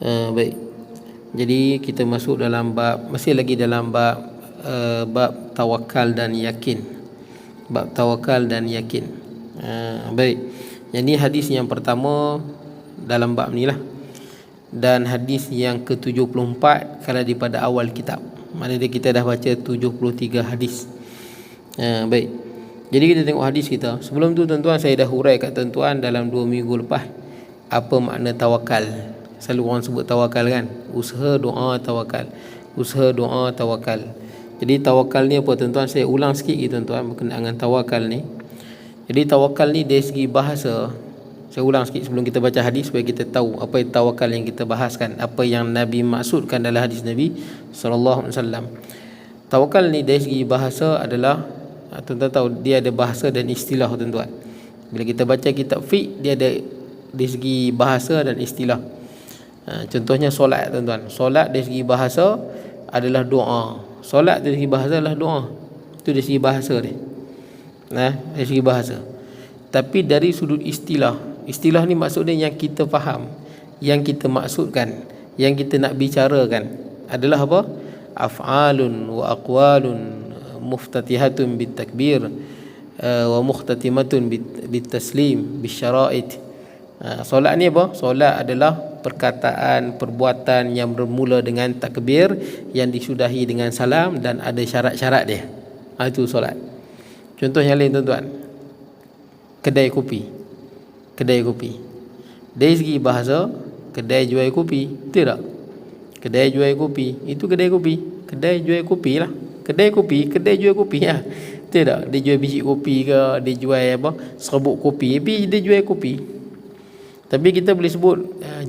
Baik. Jadi kita masuk dalam bab, masih lagi dalam bab bab tawakal dan yakin. Bab tawakal dan yakin. Baik. Jadi hadis yang pertama dalam bab ni lah. Dan hadis yang ke-74 kalau daripada awal kitab. Maknanya kita dah baca 73 hadis. Baik. Jadi kita tengok hadis kita. Sebelum tu tuan-tuan, saya dah hurai kat tuan-tuan dalam 2 minggu lepas apa makna tawakal. Selalu orang sebut tawakal kan, usaha, doa, tawakal. Usaha, doa, tawakal. Jadi tawakal ni apa tuan-tuan? Saya ulang sikit tuan-tuan berkenaan dengan tawakal ni. Jadi tawakal ni dari segi bahasa, saya ulang sikit sebelum kita baca hadis supaya kita tahu apa tawakal yang kita bahaskan, apa yang Nabi maksudkan dalam hadis Nabi sallallahu alaihi wasallam. Tawakal ni dari segi bahasa adalah, tuan-tuan tahu dia ada bahasa dan istilah tuan-tuan. Bila kita baca kitab fiqh, dia ada dari segi bahasa dan istilah. Contohnya solat tuan-tuan. Solat dari segi bahasa adalah doa. Solat dari segi bahasa adalah doa. Itu dari segi bahasa dia. Dari segi bahasa. Tapi dari sudut istilah, istilah ni maksudnya yang kita faham, yang kita maksudkan, yang kita nak bicarakan adalah apa? Af'alun wa aqwalun muftatihatun bitakbir wa mukhtatimatun bitaslim bisyara'id. Solat ni apa? Solat adalah perkataan, perbuatan yang bermula dengan takbir, yang disudahi dengan salam dan ada syarat-syarat dia. Itu solat. Contoh yang lain tuan-tuan, kedai kopi. Kedai kopi. Dari segi bahasa, kedai jual kopi, betul tak? Kedai jual kopi, itu kedai kopi. Kedai jual kopi lah. Kedai kopi, kedai jual kopi lah. Betul tak? Dia jual biji kopi ke, dia jual apa? Serbuk kopi, tapi dia jual kopi. Tapi kita boleh sebut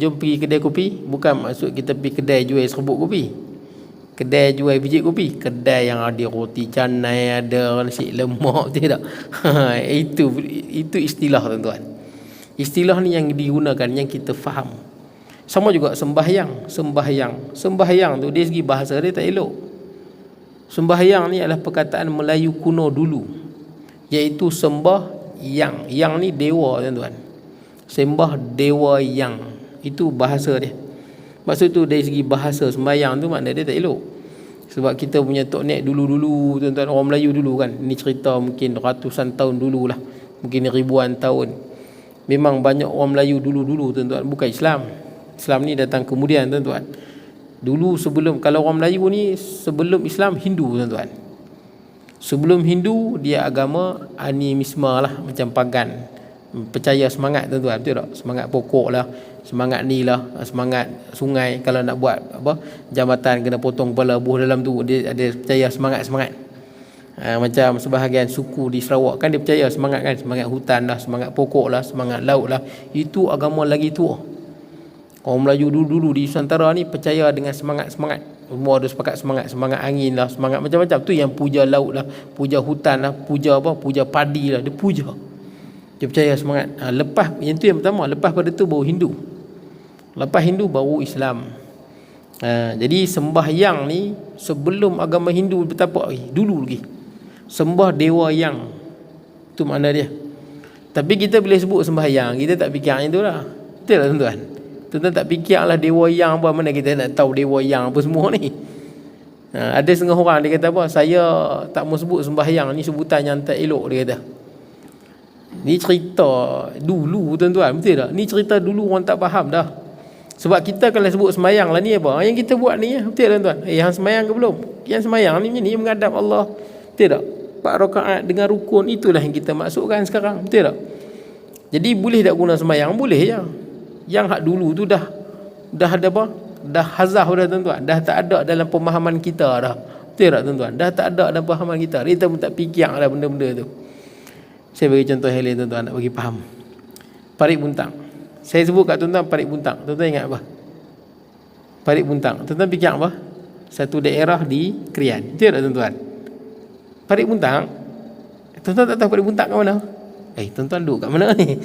jom pergi kedai kopi, bukan maksud kita pergi kedai jual serbuk kopi. Kedai jual biji kopi, kedai yang ada roti canai, ada nasi lemak, tidak. Itu istilah tuan-tuan. Istilah ni yang digunakan, yang kita faham. Sama juga sembahyang. Sembahyang tu dari segi bahasa dia tak elok. Sembahyang ni adalah perkataan Melayu kuno dulu, iaitu sembah yang. Yang ni dewa tuan-tuan. Sembah dewa yang. Itu bahasa dia. Maksud tu dari segi bahasa sembahyang tu makna dia tak elok. Sebab kita punya tok nek dulu-dulu tuan-tuan, orang Melayu dulu kan, ni cerita mungkin ratusan tahun dululah, mungkin ribuan tahun. Memang banyak orang Melayu dulu-dulu tuan-tuan, bukan Islam. Islam ni datang kemudian tuan-tuan. Dulu sebelum, kalau orang Melayu ni sebelum Islam, Hindu tuan-tuan. Sebelum Hindu, dia agama animisme lah, macam pagan. Percaya semangat tuan-tuan, betul tak? Semangat pokok lah, semangat ni lah, semangat sungai. Kalau nak buat apa, jambatan kena potong kepala buah dalam tu, dia ada percaya semangat-semangat. Macam sebahagian suku di Sarawak kan, dia percaya semangat kan, semangat hutan lah, semangat pokok lah, semangat laut lah. Itu agama lagi tua. Orang Melayu dulu-dulu di Nusantara ni percaya dengan semangat-semangat. Semua ada sepakat semangat angin lah, semangat macam-macam. Tu yang puja laut lah, puja hutan lah, puja apa, puja padi lah, dia puja. Dia percaya semangat. Lepas yang tu yang pertama. Lepas pada tu baru Hindu. Lepas Hindu baru Islam. Jadi sembahyang ni sebelum agama Hindu bertapak lagi, dulu lagi. Sembah dewa yang. Tu makna dia. Tapi kita boleh sebut sembahyang, kita tak fikir yang tu lah. Betul tak tuan-tuan? Tuan-tuan tak fikir lah dewa yang apa, mana kita nak tahu dewa yang apa semua ni. Ada setengah orang dia kata apa, saya tak mau sebut sembahyang ni, sebutan yang tak elok, dia kata. Ni cerita dulu tuan-tuan, betul tak? Ni cerita dulu, orang tak faham dah. Sebab kita kalau sebut semayang lah ni apa, yang kita buat ni, betul tuan-tuan? Yang semayang ke belum? Yang semayang ni menghadap Allah, betul tak? 4 rakaat dengan rukun, itulah yang kita maksudkan sekarang, betul tak? Jadi boleh tak guna semayang? Boleh je. Yang hak dulu tu dah ada apa? Dah hazah dah tuan-tuan, dah tak ada dalam pemahaman kita dah. Betul tak tuan-tuan? Dah tak ada dalam pemahaman kita. Kita pun tak fikir dah benda-benda tu. Saya bagi contoh yang lain tuan-tuan, nak bagi faham. Parit Buntang. Saya sebut kat tuan-tuan Parit Buntang. Tuan-tuan ingat apa? Parit Buntang. Tuan-tuan fikir apa? Satu daerah di Krian. Betul tak tuan-tuan? Parit Buntang. Tuan-tuan tak tahu Parit Buntang kat mana? Tuan-tuan duduk kat mana ni?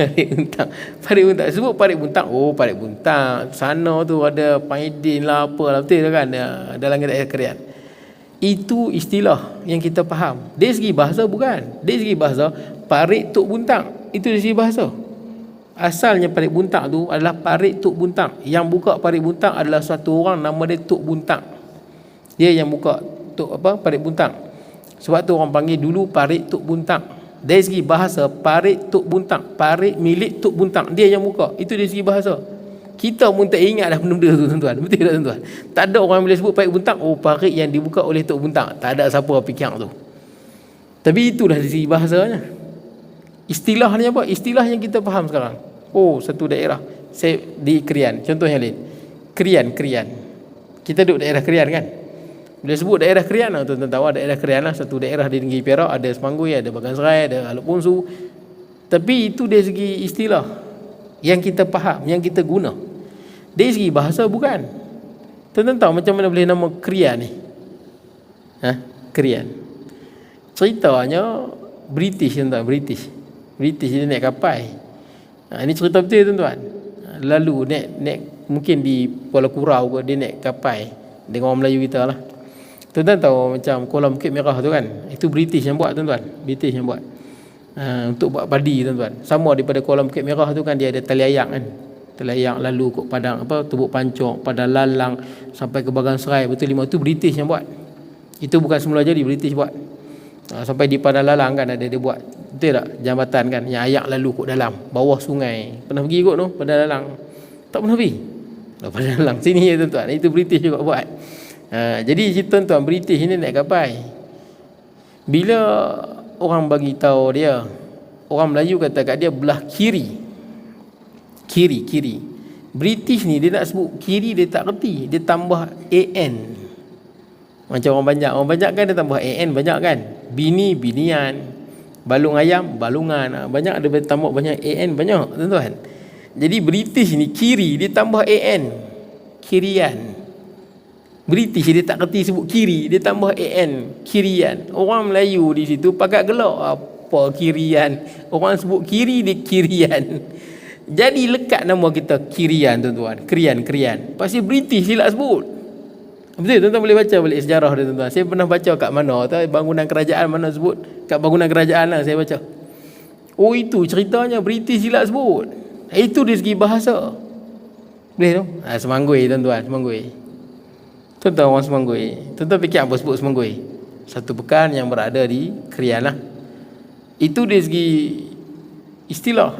Parit Buntang. Parit Buntang. Sebut Parit Buntang. Oh, Parit Buntang. Sana tu ada Paidin lah, apalah. Betul kan? Dalam daerah Krian. Itu istilah yang kita faham. Dari segi bahasa bukan. Dari segi bahasa, Parit Tok Buntang. Itu dari segi bahasa. Asalnya parit buntang tu adalah parit Tok Buntang. Yang buka parit buntang adalah satu orang nama dia Tok Buntang. Dia yang buka parit buntang. Sebab tu orang panggil dulu parit Tok Buntang. Dari segi bahasa, parit Tok Buntang, parit milik Tok Buntang, dia yang buka. Itu dari segi bahasa. Kita pun tak ingat dah benda tu tuan-tuan. Betul tak tuan-tuan? Tak ada orang boleh sebut parit buntang, oh parit yang dibuka oleh Tok Buntang. Tak ada siapa fikir tu. Tapi itulah dari segi bahasanya. Istilahnya apa? Istilah yang kita faham sekarang. Oh, satu daerah saya di Krian. Contohnya lain. Krian. Kita duduk daerah Krian kan? Bila sebut daerah Krian, tuan-tuan tahu daerah Krian lah, satu daerah di Negeri Perak, ada Semangui, ada Bagan Serai, ada Aluk Ponsu. Tapi itu dari segi istilah yang kita faham, yang kita guna. Dari segi bahasa bukan. Tuan-tuan tahu macam mana boleh nama Krian ni? Krian. Ceritanya British tuan-tuan, British dia naik kapal. Ini cerita betul tuan-tuan. Lalu naik mungkin di Pulau Kurau ke, dia naik kapal dengan orang Melayu kita lah. Tuan-tuan tahu macam Kolam Bukit Merah tu kan, itu British yang buat tuan-tuan, British yang buat untuk buat padi tuan-tuan. Sama daripada Kolam Bukit Merah tu kan, dia ada tali ayak kan, tali ayak lalu kot Padang Tubuk Pancok, Padang Lalang sampai ke Bagan Serai, betul lima tu British yang buat. Itu bukan semula jadi, British buat. Sampai di Padang Lalang kan ada dia buat, betul tak, jambatan kan yang ayak lalu kot dalam bawah sungai. Pernah pergi kot tu Padang Lalang? Tak pernah pergi. Padang Lalang sini ya tuan-tuan, itu British juga buat. Jadi tuan-tuan, British ini naik kapal. Bila orang bagi tahu dia, orang Melayu kata kat dia belah kiri. British ni dia nak sebut kiri, dia tak reti, dia tambah AN. Macam orang banyak kan dia tambah AN banyak kan. Bini, binian. Balung ayam, balungan. Banyak ada tambah banyak AN banyak tuan-tuan. Jadi British ni kiri dia tambah AN. Kirian. British dia tak kerti sebut kiri, dia tambah AN, kirian. Orang Melayu di situ pakai gelak, apa kirian. Orang sebut kiri, dia kirian. Jadi lekat nama kita kirian tuan-tuan, krian. Pasti British silap sebut. Betul, tuan-tuan boleh baca balik sejarah dia tuan-tuan. Saya pernah baca kat mana tahu, bangunan kerajaan mana sebut, kat bangunan kerajaan lah saya baca. Oh itu ceritanya British silap sebut. Itu dari segi bahasa. Boleh tu? Semangui tuan-tuan, Semangui. Tuan-tuan orang Semangui, tuan-tuan fikir apa sebut Semangui? Satu pekan yang berada di Krian lah. Itu dari segi istilah.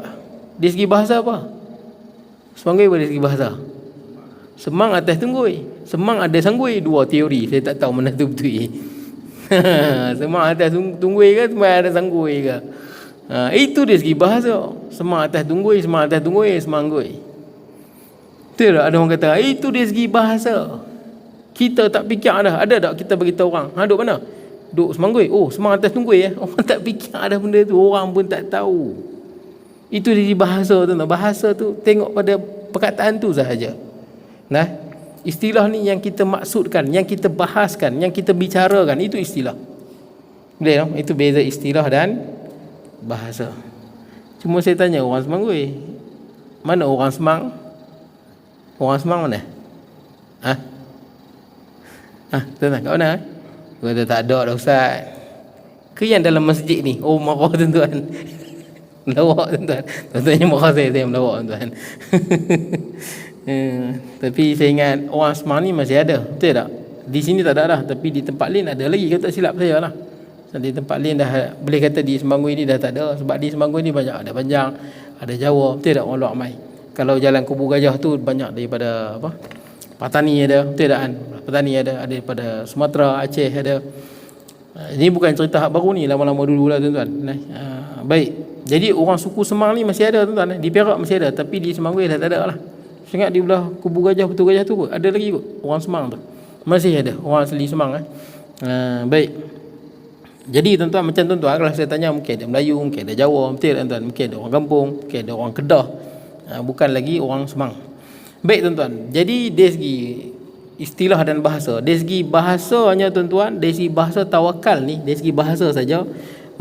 Dari segi bahasa apa? Semangui dari segi bahasa. Semang atas tunggui, semang ada sanggui, dua teori. Saya tak tahu mana tu betul. Semang atas tunggui ke, semang ada sanggui ke? Itu dari segi bahasa. Semang atas tunggui, semanggui. Betul tak? Ada orang kata itu dari segi bahasa. Kita tak fikir dah. Ada tak kita bagi tahu orang, duduk mana? Duduk Semangui. Oh, semang atas tunggui ya. Orang tak fikir dah benda tu. Orang pun tak tahu. Itu dari bahasa tu. Bahasa tu tengok pada perkataan tu sahaja. Nah, istilah ni yang kita maksudkan, yang kita bahaskan, yang kita bicarakan, itu istilah. Boleh tak? Itu beza istilah dan bahasa. Cuma saya tanya orang Semangui, mana orang Semang? Orang Semang mana? Tuan-tuan, kat mana? Kata tak ada dah Ustaz. Ke yang dalam masjid ni? Oh, marah tuan-tuan. Melawak tuan-tuan. Tuan-tuannya marah saya melawak tuan-tuan. Tapi saya ingat orang Semang ni masih ada. Betul tak? Di sini tak ada dah. Tapi di tempat lain ada lagi. Kalau tak silap saya lah. Di tempat lain dah, boleh kata di Semangui ni dah tak ada. Sebab di Semangui ni banyak. Ada Panjang, ada Jawa. Betul tak orang luar mai? Kalau jalan Kubu Gajah tu banyak daripada Patani ada. Betul tak kan? Petani ada daripada Sumatera, Aceh ada. Ini bukan cerita hak baru ni, lama-lama dulu lah tuan-tuan. Baik. Jadi orang suku Semang ni masih ada tuan-tuan. Di Perak masih ada, tapi di Semangui dah tak ada lah. Saya ingat di belah Kubu Gajah, Betul Gajah tu kot, ada lagi kot orang Semang tu. Masih ada orang asli Semang baik. Jadi tuan-tuan, macam tuan-tuan kalau saya tanya, mungkin ada Melayu, mungkin ada Jawa, betul tuan-tuan, mungkin ada orang kampung, mungkin ada orang Kedah. Bukan lagi orang Semang. Baik tuan-tuan. Jadi dari segi istilah dan bahasa, dari segi bahasanya tuan-tuan, dari segi bahasa tawakal ni, dari segi bahasa saja,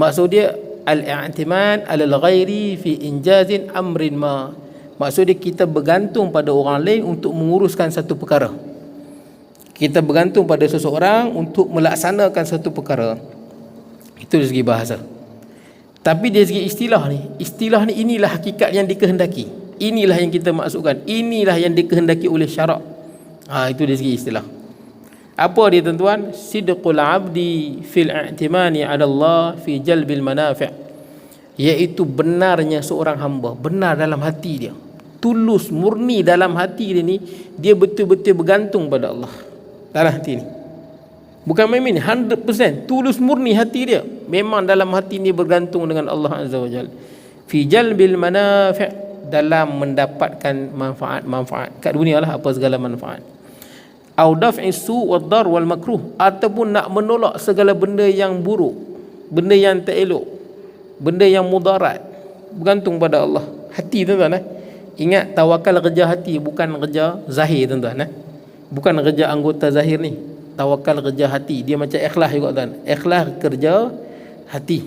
maksud dia al-i'timad 'alal ghairi fi injazin amrin ma. Maksud dia kita bergantung pada orang lain untuk menguruskan satu perkara. Kita bergantung pada seseorang untuk melaksanakan satu perkara. Itu dari segi bahasa. Tapi dari segi istilah ni inilah hakikat yang dikehendaki. Inilah yang kita maksudkan. Inilah yang dikehendaki oleh syarak. Itu dari segi istilah. Apa dia tuan-tuan? Sidqul abdi fil i'timani 'ala Allah fi jalbil manafi'. Iaitu benarnya seorang hamba, benar dalam hati dia. Tulus murni dalam hati dia ni, dia betul-betul bergantung pada Allah. Dalam hati ni. Bukan main-main, 100% tulus murni hati dia. Memang dalam hati ni bergantung dengan Allah Azza wa Jalla. Fi jalbil manafi', dalam mendapatkan manfaat. Kat dunia lah apa segala manfaat. Au daf'i su' wad dar wal makruh, ataupun nak menolak segala benda yang buruk, benda yang tak elok, benda yang mudarat. Bergantung pada Allah. Hati tuan-tuan. Ingat, tawakal kerja hati, bukan kerja zahir tuan-tuan. Bukan kerja anggota zahir ni. Tawakal kerja hati. Dia macam ikhlas juga tuan. Ikhlas kerja hati.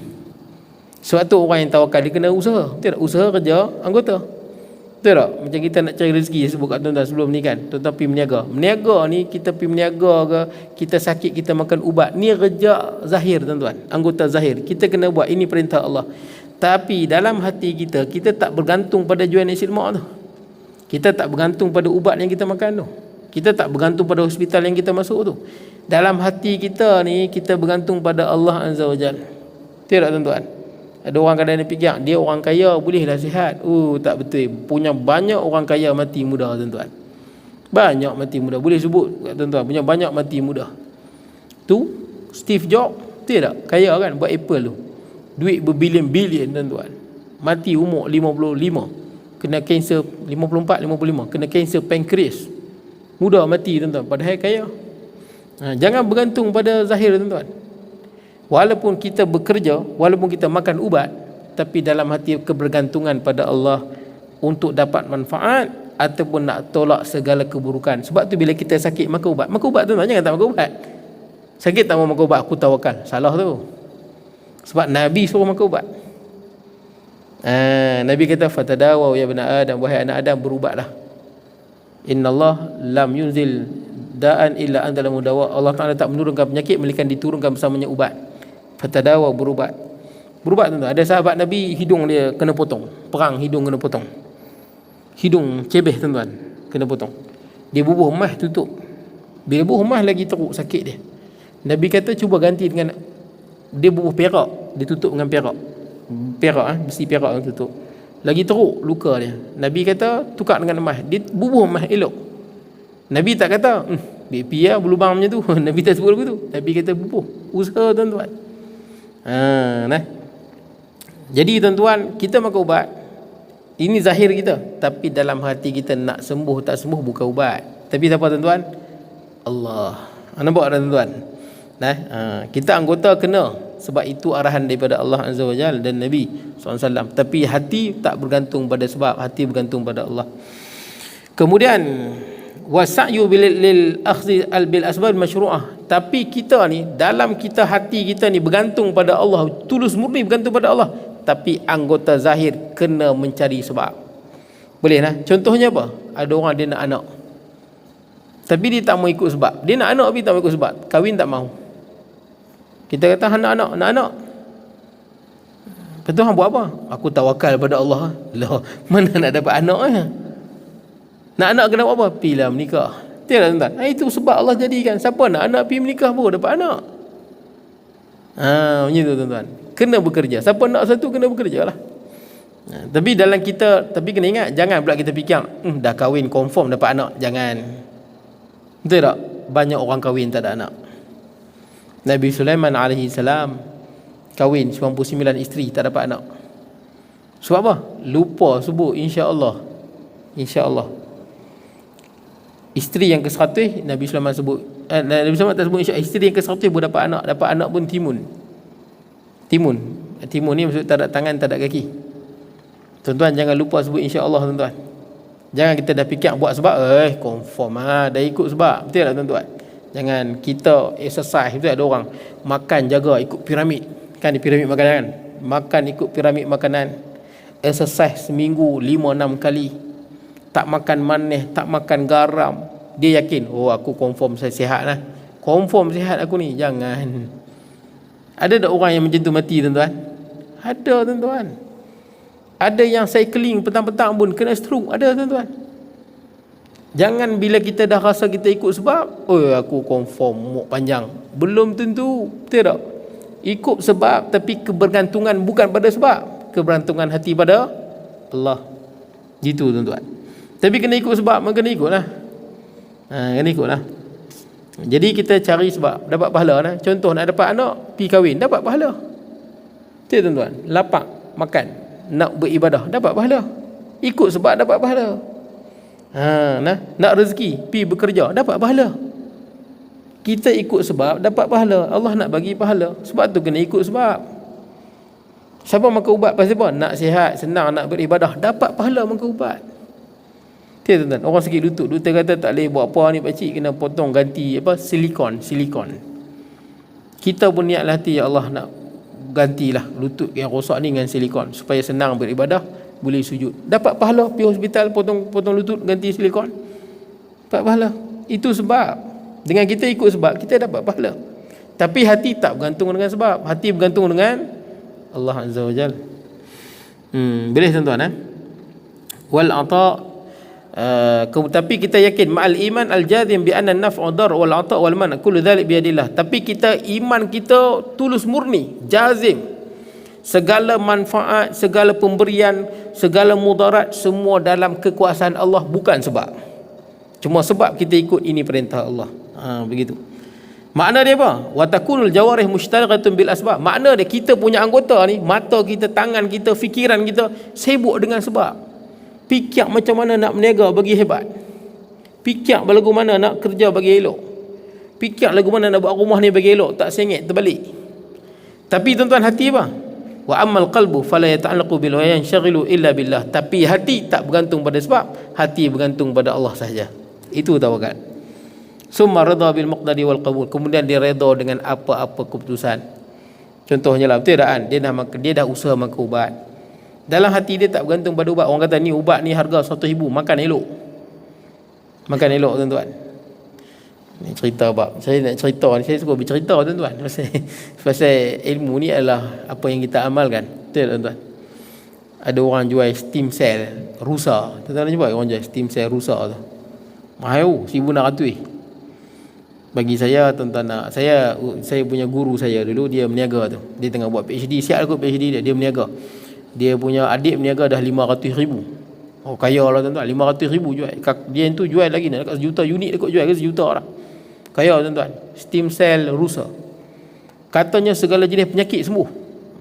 Sebab tu orang yang tawakal dia kena usaha. Betul tak? Usaha kerja anggota. Betul tak? Macam kita nak cari rezeki, sebut kat tuan-tuan sebelum ni kan. Tuan-tuan pergi meniaga. Meniaga ni, kita pergi meniaga ke, kita sakit, kita makan ubat. Ni kerja zahir tuan-tuan. Anggota zahir. Kita kena buat. Ini perintah Allah. Tapi dalam hati kita, kita tak bergantung pada jual nasi lemak tu. Kita tak bergantung pada ubat yang kita makan tu. Kita tak bergantung pada hospital yang kita masuk tu. Dalam hati kita ni, kita bergantung pada Allah Azza wa Jalla. Betul tak tuan-tuan? Ada orang kadang-kadang fikir dia orang kaya bolehlah sihat. Tak betul. Punya banyak orang kaya mati muda tuan-tuan. Banyak mati muda. Boleh sebut tuan-tuan, punya banyak mati muda. Tu Steve Jobs, betul tak? Kaya kan buat Apple tu. Duit berbilion-bilion tuan-tuan. Mati umur 55. Kena kanser 54, 55. Kena kanser pankreas. Muda mati tuan-tuan, padahal kaya. Jangan bergantung pada zahir tuan-tuan. Walaupun kita bekerja, walaupun kita makan ubat, tapi dalam hati kebergantungan pada Allah untuk dapat manfaat ataupun nak tolak segala keburukan. Sebab tu bila kita sakit makan ubat. Makan ubat tuan-tuan, jangan tak makan ubat. Sakit tak mau makan ubat, aku tawakal. Salah tu. Sebab Nabi suruh makan ubat. Nabi kata fatadawa ya bani Adam, wahai anak Adam, berubatlah. Innallaha lam yunzil da'an illa anzala mudawa. Allah Taala tak menurunkan penyakit melainkan diturunkan bersamanya ubat. Fatadawa, berubat. Berubat tuan-tuan. Ada sahabat Nabi hidung dia kena potong. Perang hidung kena potong. Hidung cebeh tuan-tuan kena potong. Dia bubuh emah tutup. Bila bubuh emah lagi teruk sakit dia. Nabi kata cuba ganti dengan dia bubuh perak, dia tutup dengan perak. Perak besi perak tutup. Lagi teruk luka dia. Nabi kata tukar dengan emas. Dia bubuh emas elok. Nabi tak kata BP lah berlubang macam tu. Nabi tak sebut begitu. Nabi kata bubuh. Usaha tuan-tuan. Jadi tuan-tuan, kita makan ubat, ini zahir kita. Tapi dalam hati kita nak sembuh tak sembuh bukan ubat. Tapi siapa tuan-tuan? Allah. Nampak tak tuan-tuan? Kita anggota kena. Sebab itu arahan daripada Allah Azza wa Jalla dan Nabi SAW. Tapi hati tak bergantung pada sebab, hati bergantung pada Allah. Kemudian wasa'yu bil akhdhi bil asbab masyru'ah. Tapi kita ni, dalam kita hati kita ni bergantung pada Allah, tulus murni bergantung pada Allah. Tapi anggota zahir kena mencari sebab. Boleh lah. Contohnya apa? Ada orang dia nak anak, tapi dia tak mau ikut sebab. Dia nak anak tapi tak mau ikut sebab. Kahwin tak mau. Kita kata nak anak. Betul hang buat apa? Aku tawakal pada Allah. Lah, mana nak dapat anak Nak anak kena buat apa? Pilah menikah. Betul tak tuan-tuan? Itu sebab Allah jadikan. Siapa nak anak pergi menikah pun dapat anak. Macam tu tuan-tuan. Kena bekerja. Siapa nak satu kena bekerja lah. Tapi dalam kita, tapi kena ingat, jangan pula kita fikir dah kahwin confirm dapat anak. Jangan. Betul tak? Banyak orang kahwin tak ada anak. Nabi Sulaiman alaihi salam kahwin 99 isteri tak dapat anak. Sebab apa? Lupa sebut insya-Allah. Insya-Allah. Isteri yang ke-100 Nabi Sulaiman sebut. Nabi Sulaiman tak sebut insya-Allah. Isteri yang ke-100 pun dapat anak. Dapat anak pun timun. Timun ni maksud tak ada tangan, tak ada kaki. Tuan-tuan jangan lupa sebut insya-Allah tuan-tuan. Jangan kita dah fikir buat sebab confirm dah ikut sebab. Betul tak tuan-tuan? Jangan kita exercise. Betul ada orang makan jaga ikut piramid. Kan di piramid makanan kan? Makan ikut piramid makanan. Exercise seminggu 5-6 kali. Tak makan manis, tak makan garam. Dia yakin, aku confirm saya sihat lah. Confirm sihat aku ni. Jangan. Ada tak orang yang macam tu mati tuan-tuan? Ada tuan-tuan. Ada yang cycling petang-petang pun kena stroke. Ada tuan-tuan. Jangan bila kita dah rasa kita ikut sebab, oh aku confirm muk panjang. Belum tentu. Betul tak? Ikut sebab tapi kebergantungan bukan pada sebab. Kebergantungan hati pada Allah. Gitu tuan-tuan. Tapi kena ikut sebab, kena ikutlah. Kena ikutlah. Jadi kita cari sebab dapat pahala lah. Contoh nak dapat anak, pergi kahwin, dapat pahala. Betul tuan-tuan. Lapak makan, nak beribadah, dapat pahala. Ikut sebab dapat pahala. Nak rezeki, pergi bekerja, dapat pahala. Kita ikut sebab dapat pahala. Allah nak bagi pahala. Sebab tu kena ikut sebab. Siapa makan ubat pasal apa? Nak sihat, senang nak beribadah, dapat pahala makan ubat. Betul tuan-tuan. Orang sakit lutut, doktor kata tak boleh buat apa ni pakcik, kena potong ganti silikon. Kita pun niatlah hati, ya Allah nak gantilah lutut yang rosak ni dengan silikon supaya senang beribadah, boleh sujud. Dapat pahala. Pergi hospital potong lutut, ganti silikon, dapat pahala. Itu sebab. Dengan kita ikut sebab, kita dapat pahala. Tapi hati tak bergantung dengan sebab. Hati bergantung dengan Allah Azza wa Jal. Boleh tuan-tuan. Wal ata'. Tapi kita yakin ma'al iman al-jazim bi anna an-naf'u dar wal 'ata' wal man' kullu dhalik bi yadillah. Tapi kita iman kita tulus murni, jazim. Segala manfaat, segala pemberian, segala mudarat semua dalam kekuasaan Allah, bukan sebab. Cuma sebab kita ikut ini perintah Allah. Begitu. Makna dia apa? Wa takunul jawarih mushtaghalatun bil asbab. Makna dia kita punya anggota ni, mata kita, tangan kita, fikiran kita sibuk dengan sebab. Fikir macam mana nak berniaga bagi hebat. Fikir lagu mana nak kerja bagi elok. Fikir lagu mana nak buat rumah ni bagi elok, tak sengit terbalik. Tapi tuan-tuan, hati apa? Wa ammal qalbu fala yata'allaqu bil wa yanshaghilu illa billah. Tapi hati tak bergantung pada sebab, hati bergantung pada Allah sahaja. Itu tawakal. Summa rida bil muqdari wal qabul. Kemudian dia redha dengan apa-apa keputusan. Contohnya lah, betul tak kan? Dia dah usaha makan ubat. Dalam hati dia tak bergantung pada ubat. Orang kata ni ubat ni harga 100,000, makan elok. Makan elok tuan-tuan. Ni cerita bab. Saya nak cerita ni, saya suka bercerita tuan-tuan. Pasal ilmu ni adalah apa yang kita amalkan. Betul tuan-tuan. Ada orang jual steam cell rusa. Tuan-tuan cuba orang jual steam cell rusa tu. Mahal RM1,600. Bagi saya tuan-tuan, saya punya guru saya dulu, dia berniaga tu. Dia tengah buat PhD, siap aku PhD dia berniaga. Dia punya adik berniaga dah 500,000. Oh kaya lah tuan-tuan, 500,000 jual. Dia tu jual lagi nak dekat 1 juta unit, dia kot jual ke 1 juta lah. Kaya tuan-tuan. Steam cell rusa. Katanya segala jenis penyakit sembuh.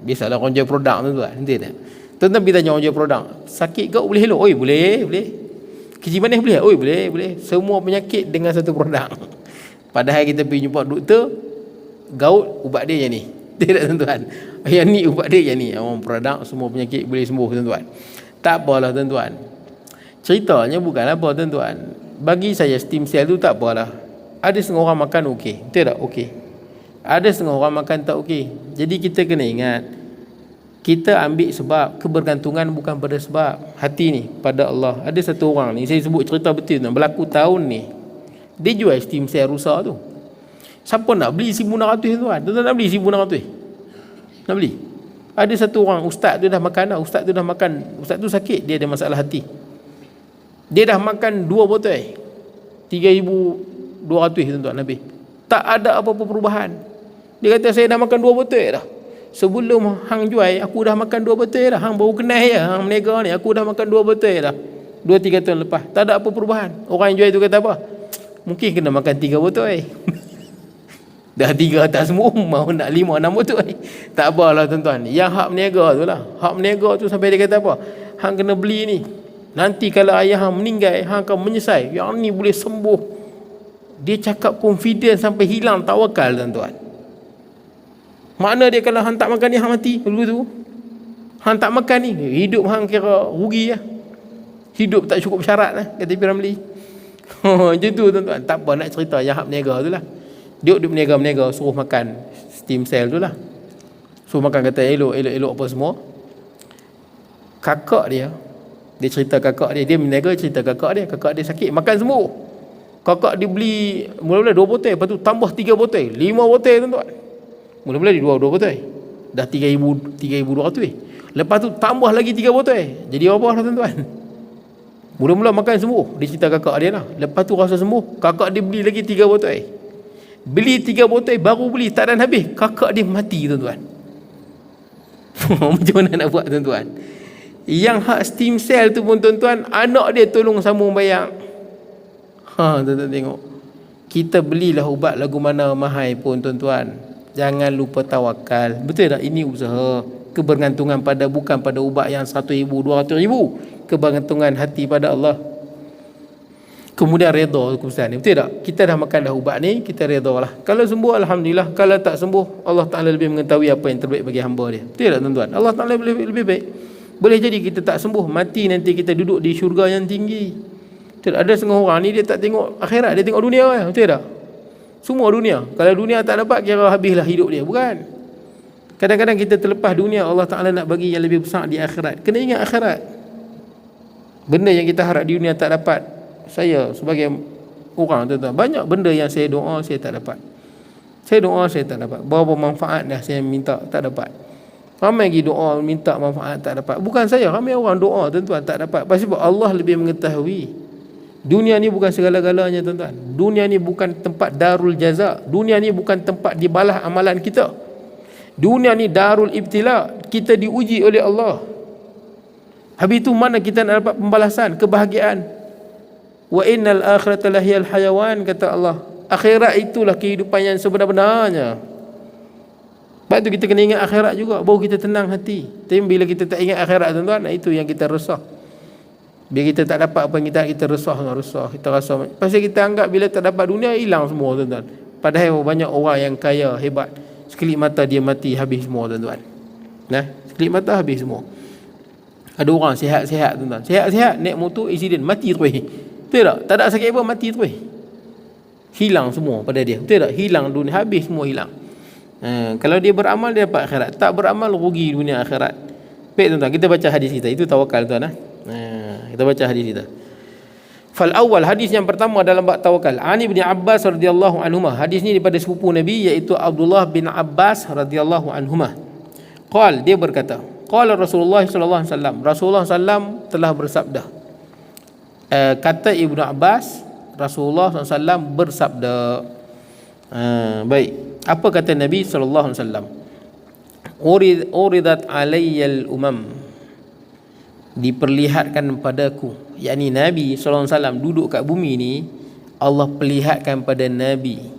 Biasalah orang jual produk tuan-tuan. Nanti tak? Tuan-tuan pergi tanya orang jual produk, sakit kau boleh elok? Oi boleh. Kecil manis boleh? Oi boleh. Semua penyakit dengan satu produk. Padahal kita pergi jumpa doktor, gout ubat dia yang ni. Tidak tuan-tuan. Yang ni ubat dia yang ni. Orang produk semua penyakit boleh sembuh tuan-tuan. Tak apalah tuan-tuan. Ceritanya bukan apa tuan-tuan. Bagi saya steam cell tu tak apalah. Ada setengah orang makan okey. Betul tak? Okey. Ada setengah orang makan tak okey. Jadi kita kena ingat, kita ambil sebab, kebergantungan bukan pada sebab. Hati ni pada Allah. Ada satu orang ni, saya sebut cerita betul tuan, berlaku tahun ni. Dia jual steam cell rusa tu. Siapa nak beli RM1,600 tuan? Tuan nak beli RM1,600? Nak beli? Ada satu orang, ustaz tu dah makan dah. Ustaz tu sakit, dia ada masalah hati. Dia dah makan 2 botol. 3,200 tuan-tuan habis. Tak ada apa-apa perubahan. Dia kata saya dah makan 2 botol dah. Sebelum hang jual, aku dah makan 2 botol dah. Hang baru kenal je, hang berniaga ni, aku dah makan 2 botol dah. 2-3 tahun lepas. Tak ada apa perubahan. Orang yang jual tu kata apa? Mungkin kena makan 3 botol. Dah 3 atas semua, mau nak 5-6 botol. Tak apalah tuan-tuan. Yang hak berniaga tu lah. Hak berniaga tu sampai dia kata apa? Hang kena beli ni. Nanti kalau ayah hang meninggal, hang akan menyesal. Yang ni boleh sembuh. Dia cakap confident sampai hilang tawakal tuan-tuan. Makna dia kalau hang tak makan ni, hang mati dulu tu. Hang tak makan ni, hidup hang kira rugi lah. Hidup tak cukup syarat lah, kata Piramli. Macam tu tuan-tuan. Tak apa nak cerita yang hak berniaga tu lah. Dia berniaga, suruh makan steam cell tu lah. Suruh makan, kata elok apa semua. Kakak dia cerita kakak dia berniaga, cerita kakak dia sakit, makan sembuh. Kakak dia beli mula-mula 2 botol, lepas tu tambah 3 botol, 5 botol tuan-tuan. Mula-mula dia 2 botol. Dah 3,200 Lepas tu tambah lagi 3 botol jadi berapa lah tuan-tuan? Mula-mula makan sembuh, dia cerita kakak dia lah. Lepas tu rasa sembuh, kakak dia beli lagi 3 botol Beli 3 botol, baru beli tak dan habis, kakak dia mati tuan-tuan. Macam mana nak buat tuan-tuan? Yang hak stem cell tu pun tuan-tuan, anak dia tolong sambung bayang. Tuan-tuan tengok, kita belilah ubat lagu mana mahal pun tuan-tuan, jangan lupa tawakal. Betul tak? Ini usaha. Kebergantungan bukan pada ubat yang 1,000, 200,000. Kebergantungan hati pada Allah. Kemudian redha keputusan ni. Betul tak? Kita dah makan dah ubat ni, kita redha lah. Kalau sembuh alhamdulillah, kalau tak sembuh Allah Taala lebih mengetahui apa yang terbaik bagi hamba dia. Betul tak tuan-tuan? Allah Taala lebih baik. Boleh jadi kita tak sembuh, mati nanti kita duduk di syurga yang tinggi. Betul tak? Ada setengah orang ni dia tak tengok akhirat, dia tengok dunia lah. Betul tak? Semua dunia. Kalau dunia tak dapat, kira habislah hidup dia. Bukan. Kadang-kadang kita terlepas dunia, Allah Ta'ala nak bagi yang lebih besar di akhirat. Kena ingat akhirat. Benda yang kita harap di dunia tak dapat. Saya sebagai orang tuan-tuan, banyak benda yang saya doa saya tak dapat. Saya doa saya tak dapat. Berapa manfaat dah saya minta tak dapat. Ramai lagi doa minta manfaat tak dapat. Bukan saya, ramai orang doa tuan-tuan tak dapat. Pasal Allah lebih mengetahui. Dunia ni bukan segala-galanya tuan-tuan. Dunia ni bukan tempat darul jaza. Dunia ni bukan tempat dibalas amalan kita. Dunia ni darul ibtila, kita diuji oleh Allah. Habis itu mana kita nak dapat pembalasan, kebahagiaan? Wa innal akhirata lahiyal hayawan, kata Allah. Akhirat itulah kehidupan yang sebenar-benarnya. Sebab tu kita kena ingat akhirat juga, baru kita tenang hati. Tapi bila kita tak ingat akhirat tuan-tuan, itu yang kita resah. Bila kita tak dapat apa yang kita resah, kita rasa. Pasal kita anggap bila tak dapat dunia, hilang semua tuan-tuan. Padahal banyak orang yang kaya, hebat, sekelip mata dia mati, habis semua tuan-tuan. Sekelip mata habis semua. Ada orang sihat-sihat tuan-tuan, sihat-sihat naik motor, insiden, mati terus. Betul tak? Tak ada sakit apa, mati terus. Hilang semua pada dia. Betul tak? Hilang dunia, habis semua hilang. Kalau dia beramal, dia dapat akhirat. Tak beramal, rugi dunia akhirat. Baik tuan-tuan, kita baca hadis kita. Itu tawakal tuan. Kita baca hadis kita. Fal awal, hadis yang pertama dalam bab tawakal. Ani bin Abbas radhiyallahu anhuma. Hadis ni daripada sepupu Nabi, iaitu Abdullah bin Abbas radhiyallahu anhuma. Qal, dia berkata, qala Rasulullah sallallahu alaihi wasallam. Rasulullah sallam telah bersabda. Kata Ibnu Abbas, Rasulullah sallallahu bersabda. Baik, apa kata Nabi sallallahu alaihi wasallam? Uridat alayyal umam, diperlihatkan padaku, yakni Nabi sallallahu alaihi wasallam duduk kat bumi ni, Allah perlihatkan pada Nabi.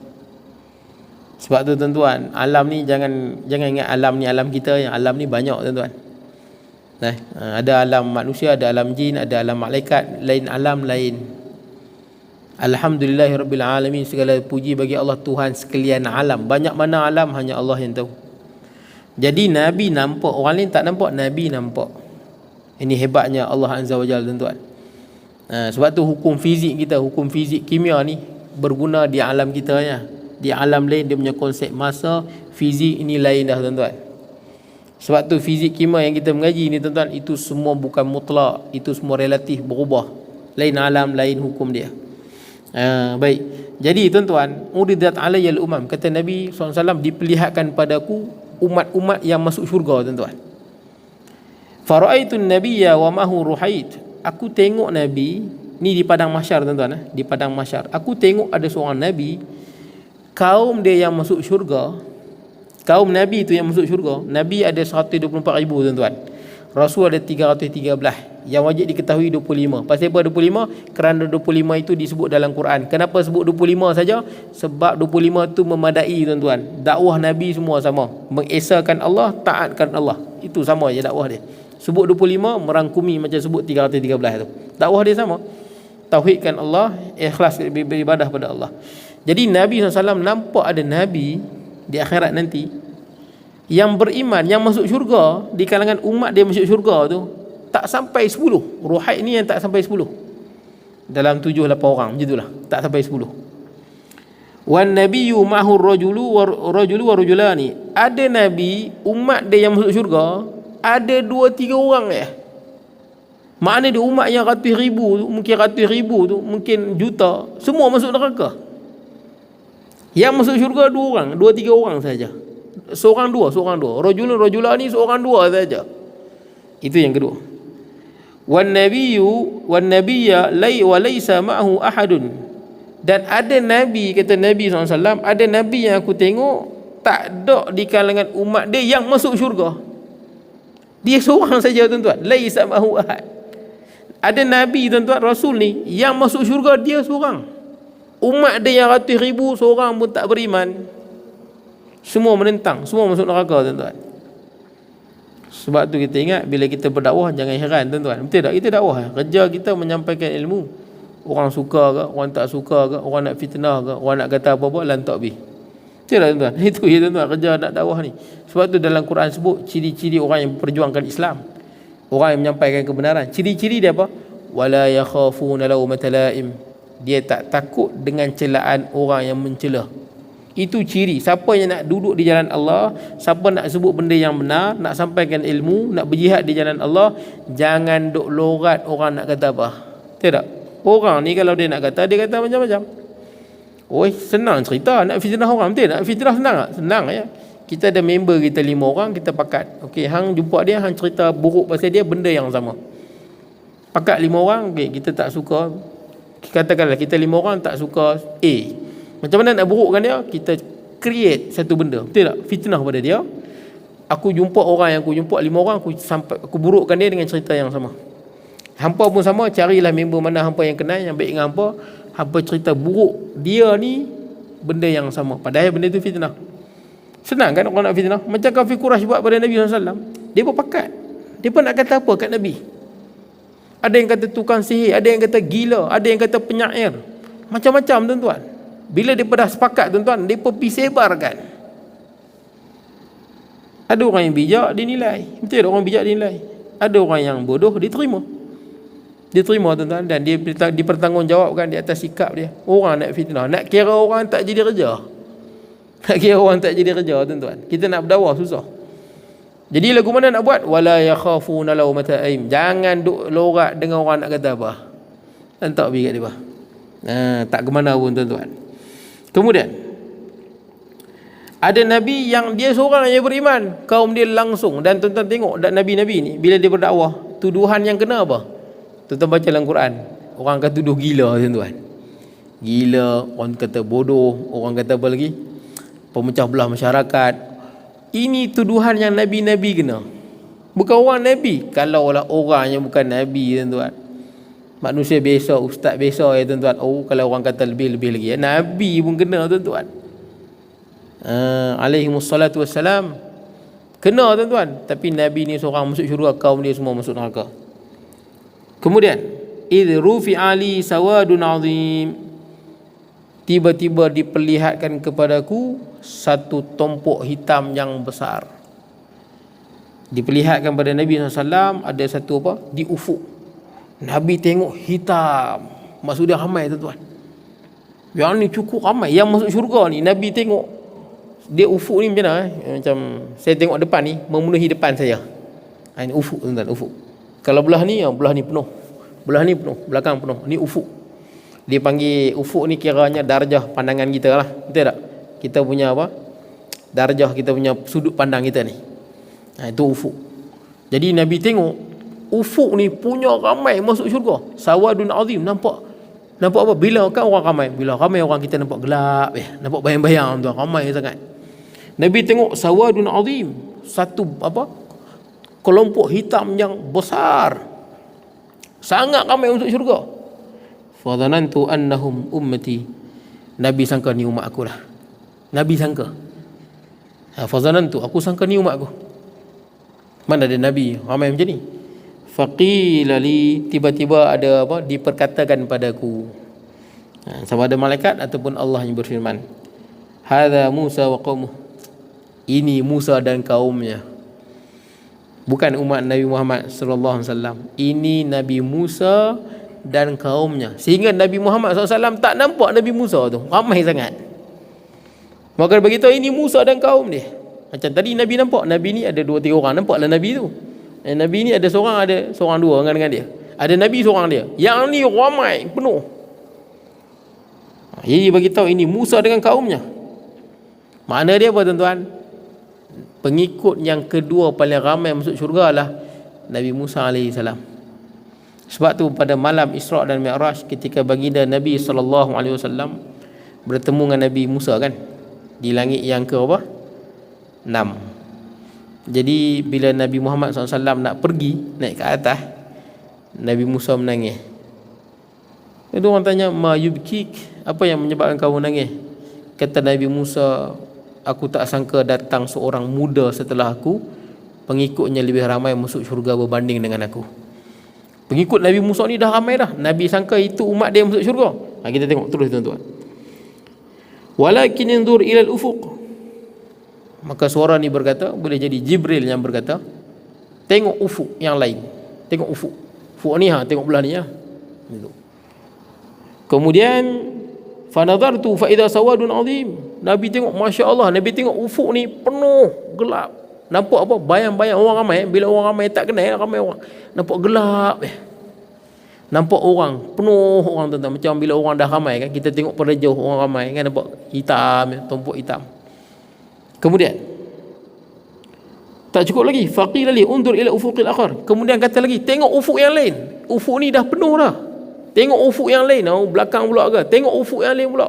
Sebab tu tuan-tuan, alam ni jangan ingat alam ni alam kita, yang alam ni banyak tuan-tuan. Ada alam manusia, ada alam jin, ada alam malaikat, lain alam lain. Alhamdulillahirabbil alamin, segala puji bagi Allah Tuhan sekalian alam. Banyak mana alam hanya Allah yang tahu. Jadi Nabi nampak, orang lain tak nampak, Nabi nampak. Ini hebatnya Allah Azza wa Jalla tuan-tuan. Sebab tu hukum fizik kita, hukum fizik kimia ni berguna di alam kita ya. Di alam lain dia punya konsep masa, fizik ini lain dah tuan-tuan. Sebab tu fizik kimia yang kita mengaji ni tuan-tuan, itu semua bukan mutlak, itu semua relatif, berubah. Lain alam, lain hukum dia. Baik. Jadi tuan-tuan, uridat alayyal umam, kata Nabi SAW, diperlihatkan padaku umat-umat yang masuk syurga tuan-tuan. Fara'aitun nabiyya wa mahu ruhait. Aku tengok Nabi ni di padang mahsyar tuan-tuan, di padang mahsyar. Aku tengok ada seorang Nabi, kaum dia yang masuk syurga. Kaum Nabi tu yang masuk syurga, Nabi ada 124,000 tuan-tuan. Rasul ada 313. Yang wajib diketahui 25. Pasal apa 25? Kerana 25 itu disebut dalam Quran. Kenapa sebut 25 saja? Sebab 25 tu memadai tuan-tuan. Dakwah Nabi semua sama. Mengesahkan Allah, taatkan Allah. Itu sama je dakwah dia. Sebut 25 merangkumi macam sebut 313 tu. Dakwah dia sama. Tauhidkan Allah, ikhlas beribadah pada Allah. Jadi Nabi SAW nampak ada Nabi di akhirat nanti yang beriman, yang masuk syurga, di kalangan umat dia masuk syurga tu tak sampai 10. Ruhait ni yang tak sampai 10. Dalam 7-8 orang macam itulah, tak sampai 10. Wan nabiyyu ma'hu rajulu wa rajulani. Ada nabi umat dia yang masuk syurga ada 2-3 orang ya. Makna dia umat yang ratus ribu tu, mungkin ratus ribu tu, mungkin juta, semua masuk neraka. Yang masuk syurga 2 orang, 2-3 orang saja. seorang dua. Rajulun ni seorang dua saja. Itu yang kedua. Wan nabiyya wa laysa ma'ahu ahadun. Dan ada nabi, kata Nabi SAW, ada nabi yang aku tengok tak ada di kalangan umat dia yang masuk syurga. Dia seorang saja tuan-tuan, laysa ma'ahu ahad. Ada nabi tuan-tuan, rasul ni yang masuk syurga dia seorang. Umat dia yang ratus ribu, seorang pun tak beriman. Semua menentang, semua masuk neraka tuan-tuan. Sebab tu kita ingat, bila kita berdakwah jangan heran tuan-tuan. Betul tak? Kita dakwah, kerja kita menyampaikan ilmu. Orang suka ke, orang tak suka ke, orang nak fitnah ke, orang nak kata apa-apa, lantak habis. Betul tak tuan-tuan? Itu ya tuan-tuan, kerja nak dakwah ni. Sebab tu dalam Quran sebut ciri-ciri orang yang memperjuangkan Islam, orang yang menyampaikan kebenaran. Ciri-ciri dia apa? Wala yakhafuna lawmata laim. Dia tak takut dengan celaan orang yang mencela. Itu ciri siapa yang nak duduk di jalan Allah, siapa nak sebut benda yang benar, nak sampaikan ilmu, nak berjihad di jalan Allah, jangan duk lorat orang nak kata apa. Tidak. Orang ni kalau dia nak kata, dia kata macam-macam. Oi, senang cerita nak fitnah orang, betul tak? Fitnah senang tak? Senang ya. Kita ada member kita 5 orang, kita pakat. Okey, hang jumpa dia, hang cerita buruk pasal dia, benda yang sama. Pakat 5 orang, okey, kita tak suka. Katakanlah kita 5 orang tak suka A. Macam mana nak burukkan dia? Kita create satu benda, betul tak? Fitnah pada dia. Aku jumpa orang yang aku jumpa 5 orang, aku burukkan dia dengan cerita yang sama. Hampa pun sama, carilah member mana hampa yang kenal, yang baik dengan hampa. Hampa cerita buruk dia ni, benda yang sama. Padahal benda tu fitnah. Senang kan orang nak fitnah? Macam kafir Quraisy buat pada Nabi SAW. Dia pun pakat. Dia pun nak kata apa kat Nabi? Ada yang kata tukang sihir, ada yang kata gila, ada yang kata penyair. Macam-macam tuan-tuan. Bila dia dah sepakat tuan-tuan, dia pun pergi sebarkan. Ada orang yang bijak dinilai. Betul, orang bijak dinilai. Ada orang yang bodoh diterima. Diterima tuan-tuan, dan dia dipertanggungjawabkan di atas sikap dia. Orang nak fitnah, nak kira orang tak jadi kerja. Nak kira orang tak jadi kerja tuan-tuan. Kita nak berdakwah susah. Jadi lagu mana nak buat? Wala yakhafuna lawmata aim. Jangan duk lorat dengan orang nak kata apa. Lantak pergi kat dia. Tak ke mana pun tuan-tuan. Kemudian ada nabi yang dia seorang yang beriman, kaum dia langsung. Dan tuan-tuan tengok nabi-nabi ni bila dia berdakwah, tuduhan yang kena apa? Tuan-tuan baca dalam Quran, orang akan tuduh gila tuan-tuan. Gila, orang kata bodoh, orang kata apa lagi? Pemecah belah masyarakat. Ini tuduhan yang nabi-nabi kena. Bukan orang nabi. Kalaulah orang yang bukan nabi tuan-tuan, manusia biasa, ustaz biasa ya tuan-tuan. Oh, kalau orang kata lebih-lebih lagi ya. Nabi pun kena tuan-tuan. Alaihimussalatu wassalam. Kena tuan-tuan. Tapi Nabi ni seorang masuk syurga, kaum dia semua masuk neraka. Kemudian idh rufi'a li sawadun azim. Tiba-tiba diperlihatkan kepadaku satu tompok hitam yang besar. Diperlihatkan pada Nabi SAW ada satu apa? Di ufuk. Nabi tengok hitam. Maksudnya ramai tuan-tuan. Yang ni cukup ramai. Yang masuk syurga ni Nabi tengok. Dia ufuk ni macam mana? Macam saya tengok depan ni, memenuhi depan saya. Ini ufuk tuan-tuan, ufuk. Kalau belah ni penuh. Belah ni penuh, belakang penuh. Ni ufuk. Dia panggil ufuk ni kiranya darjah pandangan kita lah. Betul tak? Kita punya apa? Darjah kita punya sudut pandang kita ni. Itu ufuk. Jadi Nabi tengok ufuk ni punya ramai masuk syurga. Sawadun azim. Nampak apa? Bila kan orang ramai. Bila ramai orang kita nampak gelap nampak bayang-bayang tuan. Ramai sangat. Nabi tengok sawadun azim. Satu apa? Kelompok hitam yang besar. Sangat ramai masuk syurga. Fadhanantu annahum ummati. Nabi sangka ni umat aku lah. Nabi sangka. Fadhanantu, aku sangka ni umat aku. Mana ada Nabi ramai macam ni? Faqila li, tiba-tiba ada apa? Diperkatakan padaku. Sama ada malaikat ataupun Allah yang berfirman. Hadza Musa wa qaumuh. Ini Musa dan kaumnya. Bukan umat Nabi Muhammad sallallahu alaihi wasallam. Ini Nabi Musa dan kaumnya. Sehingga Nabi Muhammad SAW tak nampak Nabi Musa tu. Ramai sangat. Maka begitu ini Musa dan kaum dia. Macam tadi Nabi nampak. Nabi ni ada 2-3 orang. Nampaklah Nabi tu. Nabi ni ada seorang dua dengan dia. Ada Nabi seorang dia. Yang ni ramai, penuh. Jadi bagi tahu ini Musa dengan kaumnya. Makna dia apa tuan-tuan? Pengikut yang kedua paling ramai masuk syurga adalah Nabi Musa alaihi salam. Sebab tu pada malam Isra' dan Mi'raj, ketika baginda Nabi SAW bertemu dengan Nabi Musa kan, di langit yang ke apa? 6. Jadi bila Nabi Muhammad SAW nak pergi naik ke atas, Nabi Musa menangis. Itu orang tanya, ma yubkik, apa yang menyebabkan kamu menangis? Kata Nabi Musa, aku tak sangka datang seorang muda setelah aku, pengikutnya lebih ramai masuk syurga berbanding dengan aku. Pengikut Nabi Musa ni dah ramai dah. Nabi sangka itu umat dia masuk syurga. Kita tengok terus tuan-tuan. Walakin inzur ilal ufuq. Maka suara ni berkata, boleh jadi Jibril yang berkata, tengok ufuk yang lain. Tengok ufuk. Ufuk ni tengok belah ni gitu. Kemudian fanadhartu fa idza sawadun azim. Nabi tengok, masya-Allah, Nabi tengok ufuk ni penuh gelap. Nampak apa? Bayang-bayang orang ramai. Bila orang ramai tak kenal, ramai orang. Nampak gelap. Nampak orang, penuh orang tuan-tuan. Macam bila orang dah ramai kan, kita tengok pada jauh orang ramai kan, nampak hitam, tumpuk hitam. Kemudian tak cukup lagi, faqila li undur ila ufuqil akhar. Kemudian kata lagi, tengok ufuk yang lain. Ufuk ni dah penuh dah. Tengok ufuk yang lain. Belakang pula ke? Tengok ufuk yang lain pula.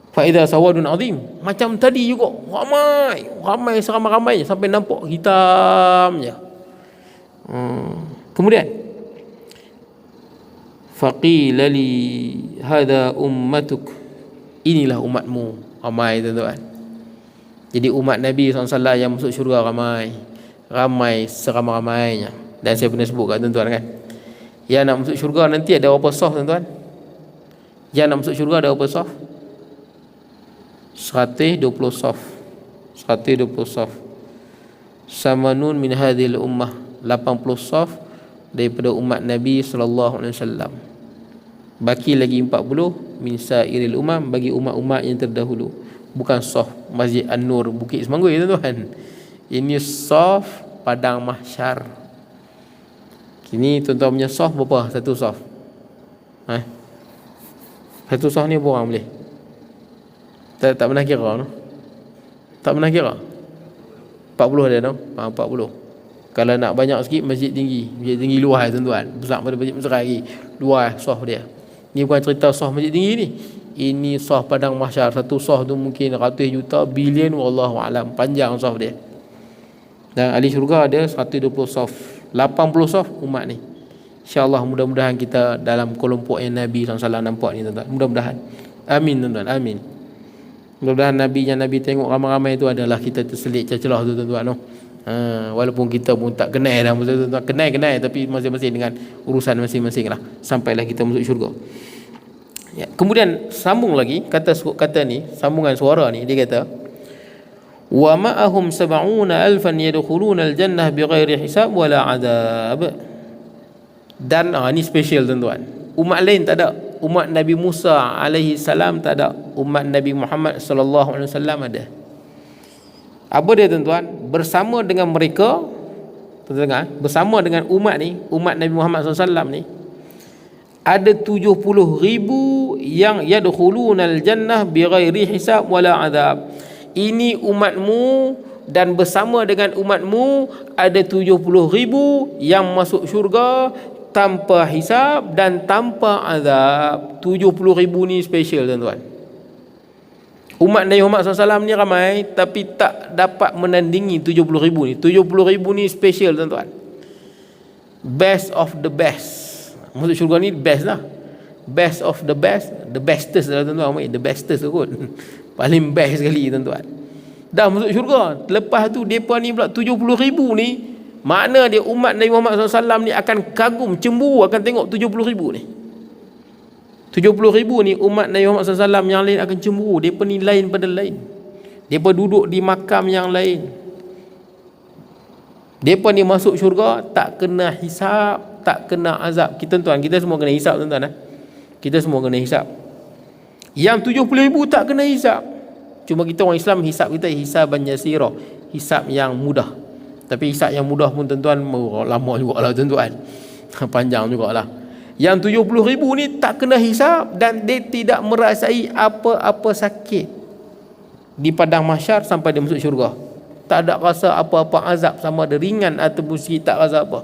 Fa idza sawadun azim. Macam tadi juga, ramai seramai-ramainya sampai nampak hitamnya. Kemudian faqila li hadha ummatuk. Inilah umatmu. Ramai tuan-tuan. Jadi umat Nabi SAW yang masuk syurga ramai seramai-ramainya. Dan saya pernah sebut kat tuan-tuan kan, yang nak masuk syurga nanti ada berapa saf tuan-tuan? Yang nak masuk syurga ada berapa saf? 120 saf. 120 saf. Samanun min hadhil ummah, 80 saf daripada umat Nabi SAW. Baki lagi 40 min sairil umam, bagi umat-umat yang terdahulu. Bukan saf Masjid An-Nur Bukit Semangui tuan-tuan. Ini saf padang mahsyar. Kini tuan-tuan punya saf berapa? Satu saf. Satu saf ni berapa orang boleh? Tak pernah kira no? Tak pernah kira. 40 ada no? 40. Kalau nak banyak sikit, masjid tinggi luar tuan-tuan. Besar pada masjid besar lagi. Luar saf dia. Ni bukan cerita saf masjid tinggi ni. Ini saf padang mahsyar. Satu saf tu mungkin ratus juta, bilion, wallahu alam. Panjang saf dia. Dan ahli syurga ada 120 saf. 80 saf umat ni. InsyaAllah mudah-mudahan kita dalam kelompok yang Nabi SAW nampak ni tuan-tuan. Mudah-mudahan. Amin tuan-tuan. Amin. Mudah-mudahan Nabi yang Nabi tengok ramai-ramai itu adalah kita terselit celah tu tuan-tuan no? Walaupun kita pun tak kenal dah, tuan-tuan. Kenal tapi masing-masing dengan urusan masing-masing lah. Sampailah kita masuk syurga. Ya. Kemudian sambung lagi kata ni, sambungan suara ni, dia kata wa ma'ahum 70,000 yadkhuluna al-jannah bighairi hisab wala adab. Dan ni special tuan-tuan. Umat lain tak ada. Umat Nabi Musa alaihi salam tak ada. Umat Nabi Muhammad sallallahu alaihi wasallam ada. Apa dia tuan-tuan? Bersama dengan mereka, tuan-tuan, bersama dengan umat ni, umat Nabi Muhammad SAW ni, ada 70,000 yang yadkhulunal jannah bighairi hisab wala adab. Ini umatmu, dan bersama dengan umatmu ada 70,000 yang masuk syurga tanpa hisab dan tanpa azab. 70,000 ni special tuan-tuan. Umat Nabi Muhammad SAW ni ramai, tapi tak dapat menandingi 70,000 ni. 70,000 ni special tuan-tuan. Best of the best. Masuk syurga ni best lah. Best of the best, the bestest lah tuan-tuan. The bestest kot. Paling best sekali tuan-tuan. Dah masuk syurga. Lepas tu mereka ni pula 70,000 ni, makna dia umat Nabi Muhammad SAW ni akan kagum, cemburu akan tengok 70,000 ni. 70,000 ni umat Nabi Muhammad SAW yang lain akan cemburu. Mereka ni lain pada lain. Mereka duduk di makam yang lain. Mereka ni masuk syurga tak kena hisab, tak kena azab. Kita tuan, kita semua kena hisab tuan-tuan. Kita semua kena hisab. Yang 70,000 tak kena hisab. Cuma kita orang Islam hisab kita hisaban yasira, hisab yang mudah. Tapi hisab yang mudah pun tuan-tuan lama jugalah tuan-tuan. Panjang jugalah. Yang 70,000 ni tak kena hisab dan dia tidak merasai apa-apa sakit di padang mahsyar sampai dia masuk syurga. Tak ada rasa apa-apa azab, sama ada ringan ataupun sikit, tak rasa apa.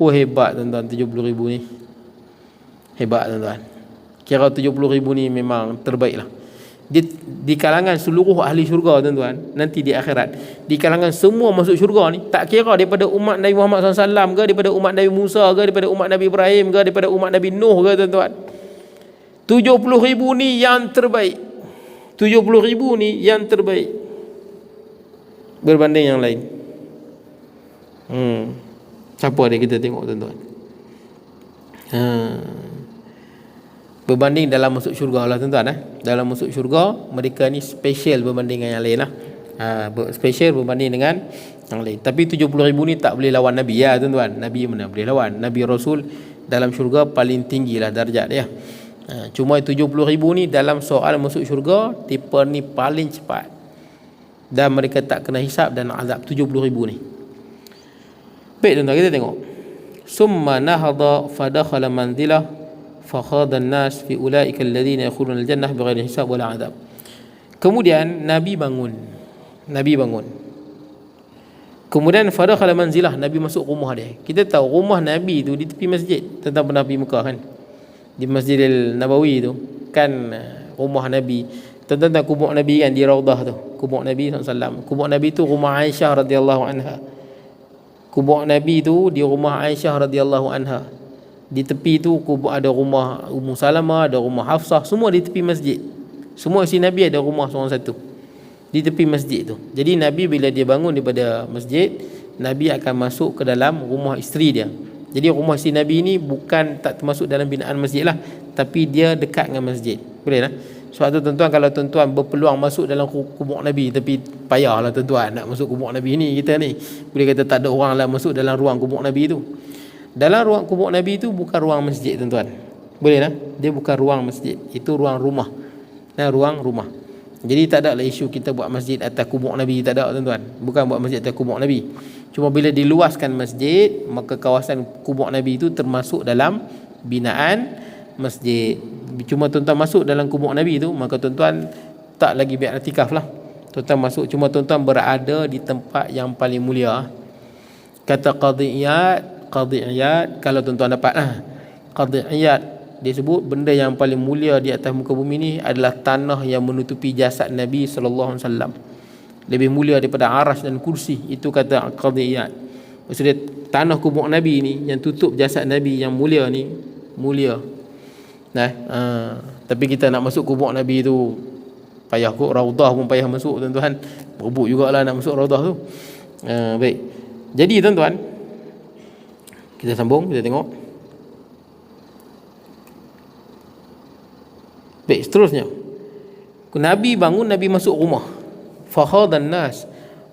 Oh hebat tuan-tuan, 70,000 ni. Hebat tuan-tuan. Kira 70,000 ni memang terbaik lah. Di kalangan seluruh ahli syurga tuan-tuan, nanti di akhirat, di kalangan semua masuk syurga ni, tak kira daripada umat Nabi Muhammad SAW ke, daripada umat Nabi Musa ke, daripada umat Nabi Ibrahim ke, daripada umat Nabi Nuh ke tuan-tuan, 70,000 ni yang terbaik. 70,000 ni yang terbaik berbanding yang lain. Siapa dia kita tengok tuan-tuan? Berbanding dalam masuk syurga lah tuan-tuan. Dalam masuk syurga, mereka ni special berbanding dengan yang lain lah. Special berbanding dengan yang lain. Tapi 70,000 ni tak boleh lawan Nabi ya tuan-tuan. Nabi mana boleh lawan? Nabi Rasul dalam syurga paling tinggi lah darjat dia. Cuma 70,000 ni dalam soal masuk syurga, tipe ni paling cepat. Dan mereka tak kena hisap dan azab 70,000 ni. Baik tuan-tuan, kita tengok. Summa nahada fadakhala manzilah fakhadha an-nas fi ulaika alladhina yadkhuluna al-jannah bighairi hisab wala adab. Kemudian Nabi bangun. Kemudian fadakhala manzilah, Nabi masuk rumah dia. Kita tahu rumah Nabi tu di tepi masjid. Tentang pernah pergi Mekah kan? Di Masjidil Nabawi tu kan rumah Nabi. Tentang kubur Nabi kan di Raudah tu. Kubur Nabi SAW. Kubur Nabi tu rumah Aisyah radhiyallahu anha. Kubur Nabi tu di rumah Aisyah radhiyallahu anha. Di tepi tu ada rumah Ummu Salamah, ada rumah Hafsah, semua di tepi masjid. Semua isi Nabi ada rumah seorang satu di tepi masjid tu. Jadi Nabi bila dia bangun daripada masjid, Nabi akan masuk ke dalam rumah isteri dia. Jadi rumah isteri Nabi ni bukan tak termasuk dalam binaan masjid lah, tapi dia dekat dengan masjid. Boleh lah. Sebab tu tuan-tuan, kalau tuan-tuan berpeluang masuk dalam kubur Nabi, tapi payahlah tuan-tuan nak masuk kubur Nabi ni, kita ni boleh kata tak ada orang lah masuk dalam ruang kubur Nabi tu. Dalam ruang kubur Nabi itu bukan ruang masjid tuan-tuan. Boleh lah. Dia bukan ruang masjid. Itu ruang rumah. Ruang rumah. Jadi tak ada lah isu kita buat masjid atas kubur Nabi. Tak ada tuan-tuan. Bukan buat masjid atas kubur Nabi. Cuma bila diluaskan masjid, maka kawasan kubur Nabi itu termasuk dalam binaan masjid. Cuma tuan-tuan masuk dalam kubur Nabi itu, maka tuan-tuan tak lagi beriktikaf lah. Tuan-tuan masuk, cuma tuan-tuan berada di tempat yang paling mulia. Kata Qadiyat, kalau tuan-tuan dapat Qadiyat, dia sebut benda yang paling mulia di atas muka bumi ni adalah tanah yang menutupi jasad Nabi SAW. Lebih mulia daripada arash dan kursi. Itu kata Qadiyat. Maksudnya tanah kubur Nabi ni yang tutup jasad Nabi yang mulia ni, mulia. Tapi kita nak masuk kubur Nabi tu payah kot. Raudah pun payah masuk tuan-tuan. Berebut jugalah nak masuk Raudah tu. Baik. Jadi tuan-tuan, kita sambung, kita tengok. Baik, seterusnya. Nabi bangun, Nabi masuk rumah. Fakhadan nas.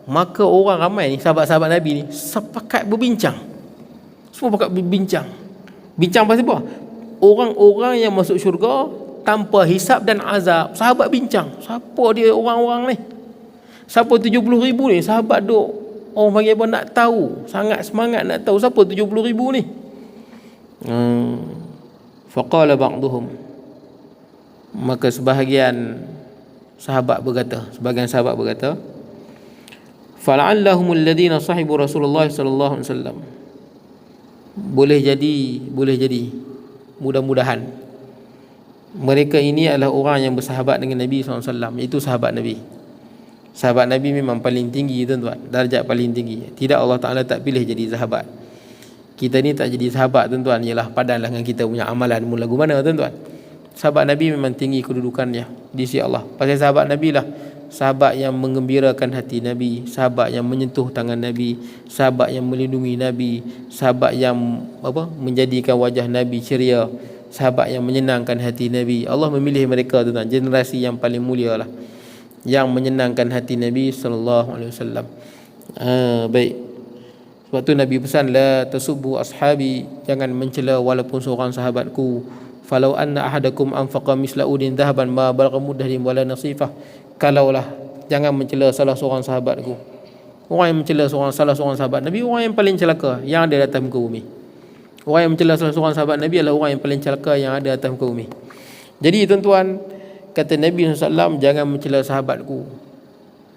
Maka orang ramai ni, sahabat-sahabat Nabi ni, sepakat berbincang. Semua pakat berbincang. Bincang pasal apa? Orang-orang yang masuk syurga tanpa hisab dan azab. Sahabat bincang. Siapa dia orang-orang ni? Siapa 70,000 ni? Sahabat duk, orang panggil apa, nak tahu. Sangat semangat nak tahu siapa 70,000 ni. Faqala ba'duhum. Maka sebahagian sahabat berkata, fala'allahum alladhina sahibu Rasulullah sallallahu alaihi wasallam. Boleh jadi, mudah-mudahan mereka ini adalah orang yang bersahabat dengan Nabi SAW. Itu sahabat Nabi. Sahabat Nabi memang paling tinggi tuan-tuan, darjat paling tinggi. Tidak, Allah Ta'ala tak pilih jadi sahabat. Kita ni tak jadi sahabat tuan-tuan, ialah padanlah dengan kita punya amalan mula lagu mana tuan-tuan. Sahabat Nabi memang tinggi kedudukannya di sisi Allah. Pasal sahabat Nabi lah sahabat yang menggembirakan hati Nabi, sahabat yang menyentuh tangan Nabi, sahabat yang melindungi Nabi, sahabat yang menjadikan wajah Nabi ceria, sahabat yang menyenangkan hati Nabi. Allah memilih mereka tuan-tuan, generasi yang paling mulia lah, yang menyenangkan hati Nabi sallallahu alaihi wasallam. Baik. Sebab tu Nabi pesan, la tasubbu ashabi, jangan mencela walaupun seorang sahabatku. Falau anna ahadakum anfaqa misla udin dhahaban ma balagha muddahim wala nasifah. Kalaulah, jangan mencela salah seorang sahabatku. Orang yang mencela salah seorang sahabat Nabi, orang yang paling celaka yang ada di atas muka bumi. Orang yang mencela salah seorang sahabat Nabi adalah orang yang paling celaka yang ada di atas muka bumi. Jadi tuan-tuan, kata Nabi SAW, jangan mencela sahabatku.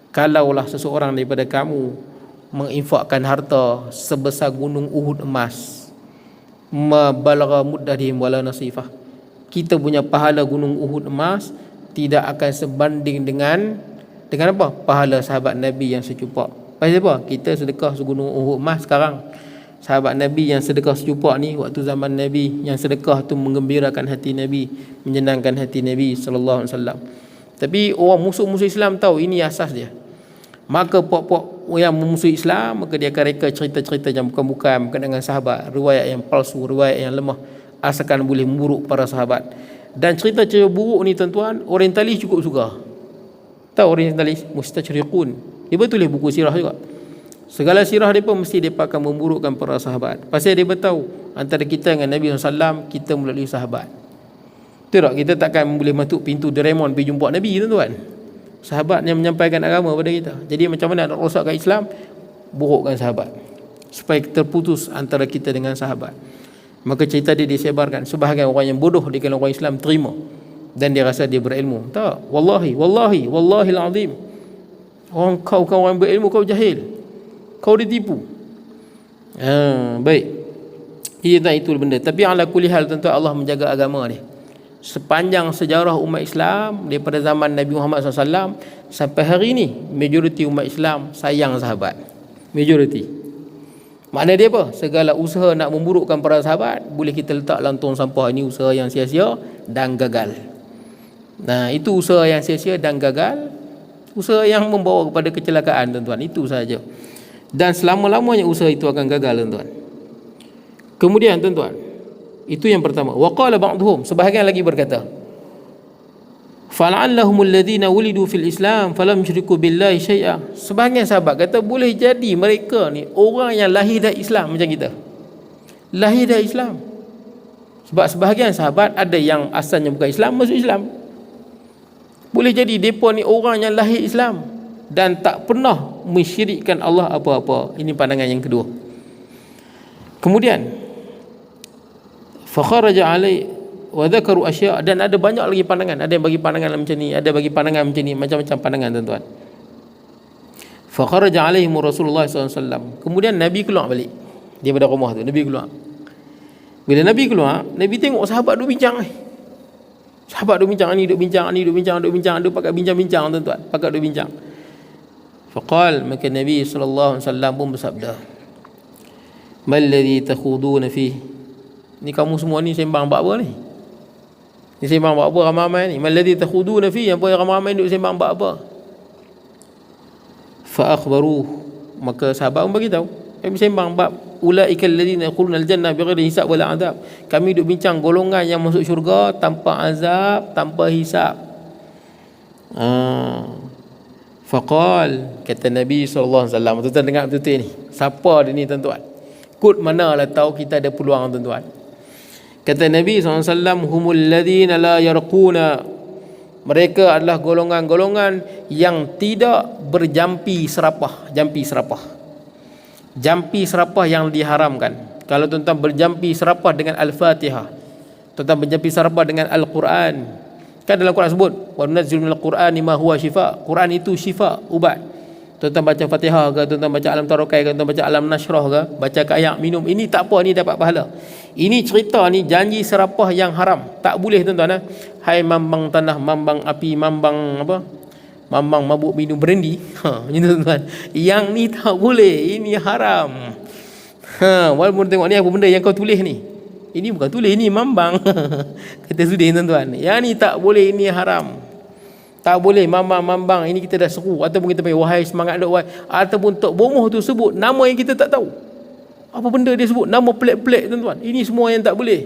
kalaulah seseorang daripada kamu menginfakkan harta sebesar gunung Uhud emas, ma balagha muddahim wala nasifah, kita punya pahala gunung Uhud emas tidak akan sebanding dengan apa? Pahala sahabat Nabi yang secupak. Pasal apa? Kita sedekah segunung Uhud emas sekarang. Sahabat Nabi yang sedekah secupak ni waktu zaman Nabi, yang sedekah tu menggembirakan hati Nabi, menyenangkan hati Nabi sallallahu alaihi wasallam. Tapi orang musuh-musuh Islam tahu ini asas dia. Maka pok-pok yang memusuhi Islam, maka dia akan reka cerita-cerita yang bukan-bukan berkaitan dengan sahabat, riwayat yang palsu, riwayat yang lemah, asalkan boleh memburuk para sahabat. Dan cerita-cerita buruk ni tuan-tuan, orientalis cukup suka. Tahu orientalis? Mustashriqun. Dia betul buku sirah juga. Segala sirah dia pun mesti dia akan memburukkan para sahabat. Pasal dia bertahu antara kita dengan Nabi SAW, kita melalui sahabat. Betul tak? Kita takkan boleh masuk pintu Doraemon pergi jumpa Nabi, tuan-tuan. Sahabat yang menyampaikan agama pada kita. Jadi macam mana nak rosakkan Islam? Burukkan sahabat, supaya terputus antara kita dengan sahabat. Maka cerita dia disebarkan. Sebahagian orang yang bodoh di kalangan orang Islam terima, dan dia rasa dia berilmu. Tak, wallahi alazim, kau orang berilmu, kau jahil, kau ditipu. Baik, itu benda. Tapi ala kulli hal, tentu Allah menjaga agama dia. Sepanjang sejarah umat Islam daripada zaman Nabi Muhammad SAW sampai hari ini, majoriti umat Islam sayang sahabat. Majoriti. Makna dia apa? Segala usaha nak memburukkan para sahabat boleh kita letak dalam tong sampah. Ini usaha yang sia-sia dan gagal. Nah, itu usaha yang sia-sia dan gagal, usaha yang membawa kepada kecelakaan, tuan-tuan. Itu sahaja. Dan selama-lamanya usaha itu akan gagal, tuan-tuan. Kemudian, tuan-tuan, itu yang pertama. Wa qala ba'dhum, sebahagian lagi berkata, fala'allahumul ladzina wulidu fil Islam falam yusyriku billahi syai'a. Sebahagian sahabat kata boleh jadi mereka ni orang yang lahir dari Islam macam kita. Lahir dari Islam. Sebab sebahagian sahabat ada yang asalnya bukan Islam masuk Islam. Boleh jadi depa ni orang yang lahir Islam dan tak pernah mensyirikkan Allah apa-apa. Ini pandangan yang kedua. Kemudian fakharaja alai wa dzakaru asya', dan ada banyak lagi pandangan. Ada yang bagi pandangan macam ni, ada bagi pandangan macam ni, macam-macam pandangan, tuan-tuan. Fakharaja alaihim Rasulullah SAW. Kemudian Nabi keluar balik daripada rumah tu. Nabi keluar. Bila Nabi keluar, Nabi tengok sahabat duk bincang. Sahabat duk bincang, ni duk bincang, ni duk bincang, duk pakai bincang-bincang, tuan-tuan. Pakai duk bincang. Faqal, maka Nabi SAW pun bersabda, mal ladzi takhuduna fihi. Ni kamu semua ni sembang buat apa ni? Ni sembang buat apa ramai-ramai ni? Mal ladzi takhuduna fi, apa yang ramai-ramai duk sembang buat apa? Fa akhbaruh, maka sahabat pun bagi tahu. Kami sembang bab ulaikal ladzina yaquluna al-jannah bighairi hisab wala adab. Kami duk bincang golongan yang masuk syurga tanpa azab, tanpa hisab. Faqal, kata Nabi sallallahu alaihi wasallam, tuan-tuan dengar betul ni. Siapa dia ni, tuan-tuan? Kod manalah tahu kita ada peluang, tuan-tuan. Kata Nabi SAW, humul ladhina la yarquna, mereka adalah golongan-golongan yang tidak berjampi serapah. Jampi serapah yang diharamkan. Kalau tuan-tuan berjampi serapah dengan Al-Fatihah, tuan-tuan berjampi serapah dengan Al-Quran, kan dalam Quran sebut wa nunazzilu minal Qur'ani ma huwa shifa. Quran itu syifa, ubat. Tuan-tuan baca Fatihah ke, tuan-tuan baca Alam Tarakai ke, tuan-tuan baca Alam Nashrah ke, baca ayak minum, ini tak apa, ni dapat pahala. Ini cerita ni janji serapah yang haram. Tak boleh, tuan-tuan. Hai mambang tanah, mambang api, mambang apa? Mambang mabuk minum brandy. Macam tu, tuan-tuan. Yang ni tak boleh, ini haram. Walaupun tengok ni apa benda yang kau tulis ni. Ini bukan tulis, ini mambang. Kata Sudin, tuan-tuan. Yang ni tak boleh, ini haram. Tak boleh mambang-mambang, ini kita dah seru. Ataupun kita panggil wahai semangat dok, wahai. Ataupun Tok Bomoh tu sebut nama yang kita tak tahu. Apa benda dia sebut, nama pelik-pelik, tuan-tuan. Ini semua yang tak boleh.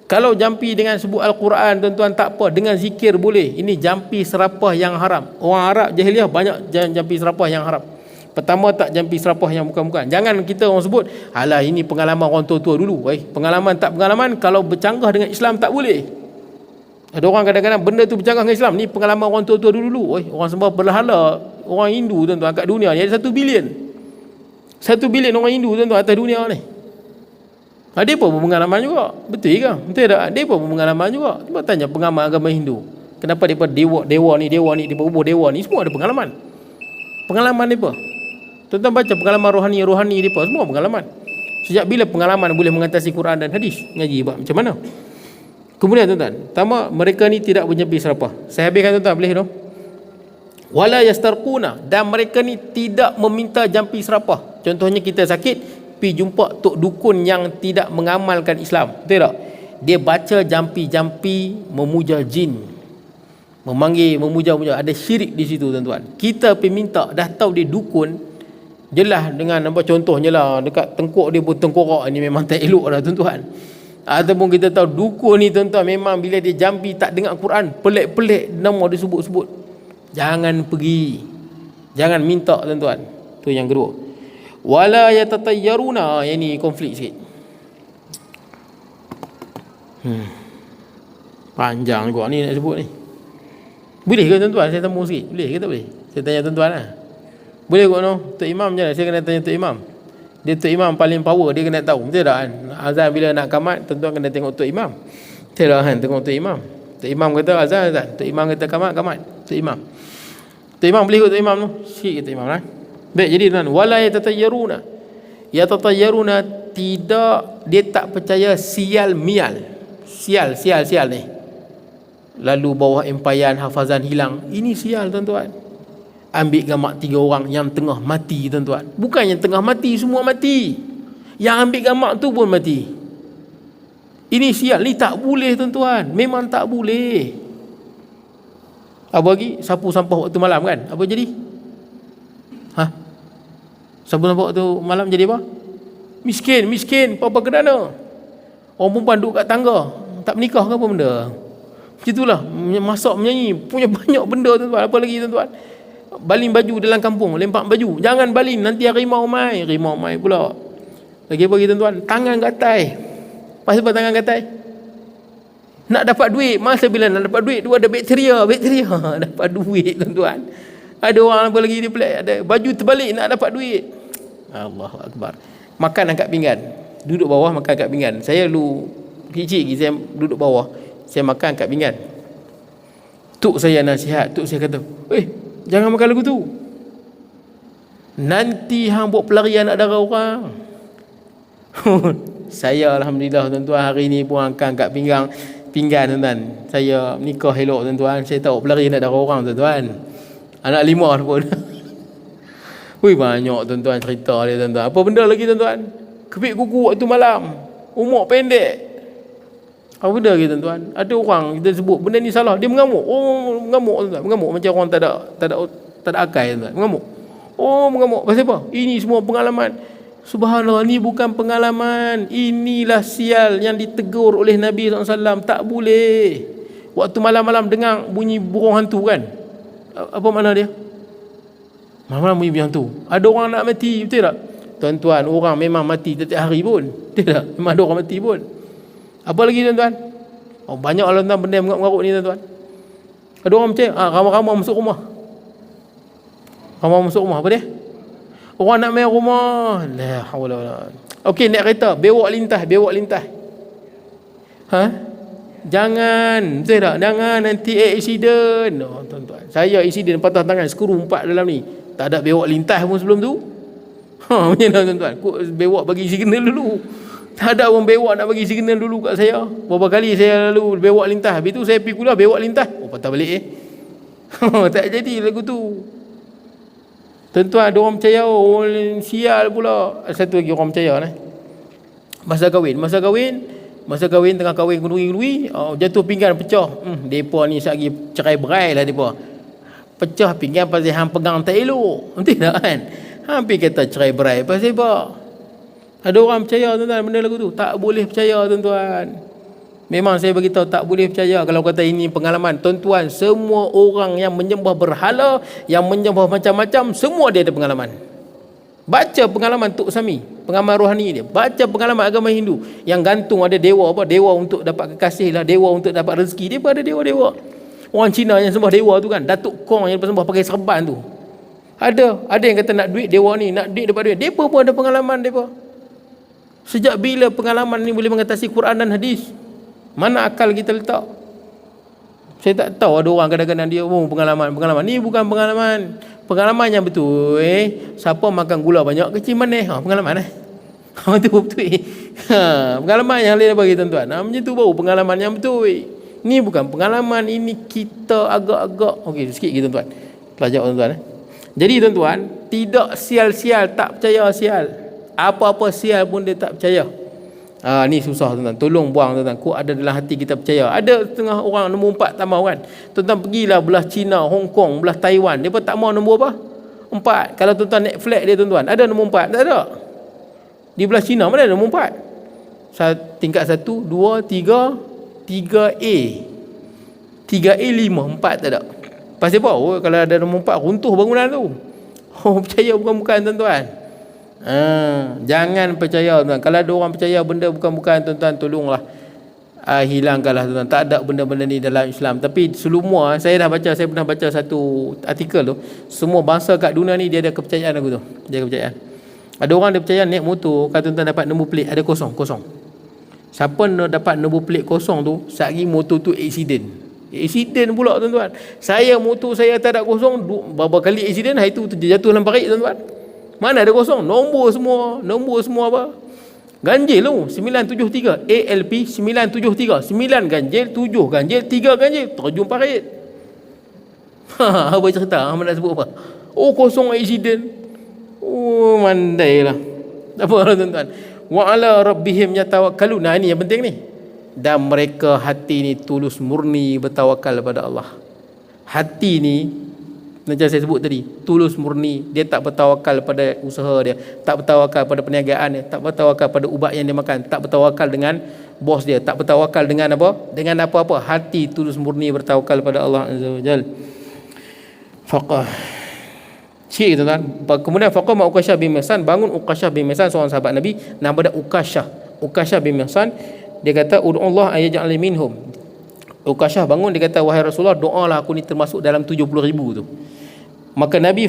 Kalau jampi dengan sebut Al-Quran, tuan-tuan, tak apa. Dengan zikir boleh. Ini jampi serapah yang haram. Orang Arab jahiliah banyak jampi serapah yang haram. Pertama, tak jampi serapah yang bukan-bukan. Jangan kita orang sebut, alah ini pengalaman orang tua-tua dulu. Pengalaman tak pengalaman, kalau bercanggah dengan Islam tak boleh. Ada orang kadang-kadang benda tu bercanggah dengan Islam. Ni pengalaman orang tua-tua dulu. Orang sembah berhala, orang Hindu, tuan-tuan, kat dunia ni ada 1 bilion. 1 bilion orang Hindu, tuan-tuan, atas dunia ni. Dia pun berpengalaman juga. Betul ke? Betul tak? Dia pun berpengalaman juga. Cuba tanya pengamal agama Hindu, kenapa depa dewa ni, depa bubuh dewa ni, semua ada pengalaman. Pengalaman mereka. Tuan-tuan baca pengalaman rohani mereka, semua pengalaman. Sejak bila pengalaman boleh mengatasi Quran dan hadis? Ngaji macam mana? Kemudian tuan-tuan, pertama, mereka ni tidak menyampi serapah. Saya habiskan tuan-tuan, boleh dong? Wala yastarquna, dan mereka ni tidak meminta jampi serapah. Contohnya kita sakit, pergi jumpa tok dukun yang tidak mengamalkan Islam. Betul tak? Dia baca jampi-jampi memuja jin, memanggil, memuja. Ada syirik di situ tuan-tuan. Kita pergi minta, dah tahu dia dukun, jelas dengan apa contohnya lah, dekat tengkuk dia pun tengkorak, ni memang tak elok lah tuan-tuan. Ataupun kita tahu dukun ni tuan-tuan, memang bila dia jampi tak dengar Quran, pelik-pelik nama dia sebut-sebut. Jangan pergi, jangan minta tuan-tuan. Tu yang kedua. Wala yatatayyaruna, yang ni konflik sikit. Panjang juga ni nak sebut ni. Boleh ke tuan-tuan saya sambung sikit? Boleh ke tak boleh? Saya tanya tuan-tuan lah. Boleh kot no? Tok Imam je lah. Saya kena tanya Tok Imam. Dia Tok Imam paling power, dia kena tahu. Betul tak kan? Azan bila nak kamat, tuan-tuan kena tengok Tok Imam. Betul tak kan? Tengok Tok Imam. Tok Imam kata azan. Tok Imam kata kamat. Tok Imam. Tok Imam boleh kot Tok Imam tu. Sikit Tok Imam lah. Baik, jadi tuan, wala yatatayyaruna. Yatatayyaruna, tidak, dia tak percaya sial mial. Sial ni. Lalu bawah empayan hafazan hilang. Ini sial tuan-tuan. Ambil gambar 3 orang yang tengah mati tuan-tuan. Bukan yang tengah mati semua mati, yang ambil gambar tu pun mati. Ini sial, ni tak boleh tuan-tuan. Memang tak boleh. Apa lagi? Sapu sampah waktu malam kan? Apa jadi? Sapu sampah waktu malam jadi apa? Miskin. Apa kerana? Orang perempuan duduk kat tangga, tak menikah ke apa benda? Macam itulah. Masak, menyanyi, punya banyak benda tuan-tuan. Apa lagi tuan-tuan? Baling baju dalam kampung, lempak baju. Jangan baling, nanti harimau mai pula. Lagi apa lagi tuan-tuan? Tangan gatai. Pasal apa tangan gatai? Nak dapat duit. Masa bila nak dapat duit tu ada bakteria dapat duit tuan-tuan. Ada orang apa lagi dia pelik, ada baju terbalik nak dapat duit. Allahu Akbar. Makan angkat pinggan, duduk bawah makan angkat pinggan. Saya dulu kecil lagi, saya duduk bawah, saya makan angkat pinggan. Tok saya nasihat, tok saya kata, jangan makan lagu tu, nanti hang buat pelarian nak darah orang. Saya alhamdulillah tuan-tuan, hari ni pun angkat pinggan tuan-tuan. Saya nikah elok tuan-tuan. Saya tahu pelarian nak darah orang tuan-tuan. Anak 5 pun. Banyak tuan-tuan cerita dia tuan-tuan. Apa benda lagi tuan-tuan? Kepit kuku waktu malam, umur pendek. Apa benda lagi tuan-tuan? Ada orang kita sebut benda ni salah, dia mengamuk. Mengamuk tuan-tuan. Mengamuk macam orang tak ada akal tuan-tuan. Mengamuk. Mengamuk. Pasal apa? Ini semua pengalaman. Subhanallah, ni bukan pengalaman. Inilah sial yang ditegur oleh Nabi SAW. Tak boleh. Waktu malam-malam dengar bunyi burung hantu kan? Apa makna dia? Malam-malam bunyi burung hantu. Ada orang nak mati, betul tak? Tuan-tuan, orang memang mati setiap hari pun. Betul tak? Memang ada orang mati pun. Apa lagi tuan-tuan? Banyak lah tuan-tuan benda yang mengarut-mengarut ni tuan-tuan. Ada orang percaya, ramai-ramai masuk rumah. Ramai masuk rumah, apa dia? Orang nak main rumah. La haula wala. Okey, naik kereta, bewak lintas. Jangan, betul tak? Jangan nanti accident. Tuan-tuan, saya accident patah tangan, skru 4 dalam ni. Tak ada bewak lintas pun sebelum tu. Macam mana tuan-tuan? Bewak bagi signal dulu. Tak ada orang bewak nak bagi signal dulu kat saya. Berapa kali saya lalu bewak lintas. Habis tu saya pergi kuliah bewak lintas. Patah balik tak jadi lagu tu. Tuan-tuan, ada orang percaya sial pula. Satu lagi orang percaya lah. Masa kahwin tengah kahwin kenduri, jatuh pinggan pecah. Depa ni lagi cerai berai lah depa. Pecah pinggan pasal hang pegang tak elok. Betul tak kan? Hampir kata cerai berai pasal apa? Ada orang percaya tuan-tuan benda lagu tu. Tak boleh percaya tuan-tuan. Memang saya beritahu tak boleh percaya kalau kata ini pengalaman. Tuan-tuan, semua orang yang menyembah berhala, yang menyembah macam-macam, semua dia ada pengalaman. Baca pengalaman Tok Sami, pengalaman rohani dia. Baca pengalaman agama Hindu yang gantung ada dewa apa? Dewa untuk dapat kekasih lah, dewa untuk dapat rezeki. Dia pun ada dewa-dewa. Orang Cina yang sembah dewa tu kan, Datuk Kong yang sembah pakai serban tu. Ada yang kata nak duit dewa ni, nak duit dapat duit. Depa pun ada pengalaman depa. Sejak bila pengalaman ni boleh mengatasi Quran dan hadis? Mana akal kita letak? Saya tak tahu ada orang kadang-kadang dia pengalaman. Ni bukan pengalaman. Pengalaman yang betul. Siapa makan gula banyak kecil manis. Pengalaman itu betul. Pengalaman yang boleh bagi tuan-tuan. Macam tu baru pengalaman yang betul. Ni bukan pengalaman, ini kita agak-agak. Okey, sikit lagi tuan-tuan. Pelajar tuan-tuan. Jadi tuan-tuan, tidak sial-sial, tak percaya sial. Apa-apa sial pun dia tak percaya. Ni susah tuan-tuan. Tolong buang tuan-tuan. Kok ada dalam hati kita percaya. Ada setengah orang nombor 4 tak mau kan. Tuan-tuan pergilah belah China, Hong Kong, belah Taiwan. Dia pun tak mau nombor apa? 4. Kalau tuan-tuan naik flag dia tuan-tuan, ada nombor 4? Tak ada. Di belah China mana ada nombor 4? Tingkat 1, 2, 3, 3A. 3A 5, 4 tak ada. Pasal apa? Kalau ada nombor 4 runtuh bangunan tu. Percaya bukan-bukan tuan-tuan. Jangan percaya tuan. Kalau ada orang percaya benda bukan-bukan tuan-tuan, tolonglah hilangkanlah tuan. Tak ada benda-benda ni dalam Islam. Tapi selumua saya pernah baca satu artikel tu. Semua bangsa kat dunia ni dia ada kepercayaan aku tu. Dia ada kepercayaan. Ada orang dia percaya naik motor, kalau tuan-tuan dapat nombor plate ada kosong. Siapa dapat nombor plate kosong tu, sehari motor tu Accident pula tuan-tuan. Motor saya tak ada kosong, berapa kali accident, hari tu jatuh dalam parit tuan-tuan. Mana ada kosong? Nombor semua apa? Ganjil tu 973 ALP 973. 9 ganjil, 7 ganjil, 3 ganjil, terjun parit. Apa cerita? Mana sebut apa? Kosong accident. Mandailah. Apa tuan-tuan? Wa ala rabbihim yatawakkalun. Ini yang penting ni. Dan mereka hati ni tulus murni bertawakal pada Allah. Hati ni macam saya sebut tadi, tulus murni. Dia tak bertawakal pada usaha dia, tak bertawakal pada perniagaan dia, tak bertawakal pada ubat yang dia makan, tak bertawakal dengan bos dia, tak bertawakal dengan apa? Dengan apa-apa. Hati tulus murni bertawakal pada Allah Azza wa Jal. Faqah. Sikit tuan-tuan. Kemudian faqah ma Uqasyah bin Mihsan, bangun Uqasyah bin Mihsan seorang sahabat Nabi, nama dia Uqasyah bin Mihsan. Dia kata ud'ullah ayyaj'al minhum. Uqasyah bangun, dia kata wahai Rasulullah, doalah aku ni termasuk dalam 70,000 tu. Maka Nabi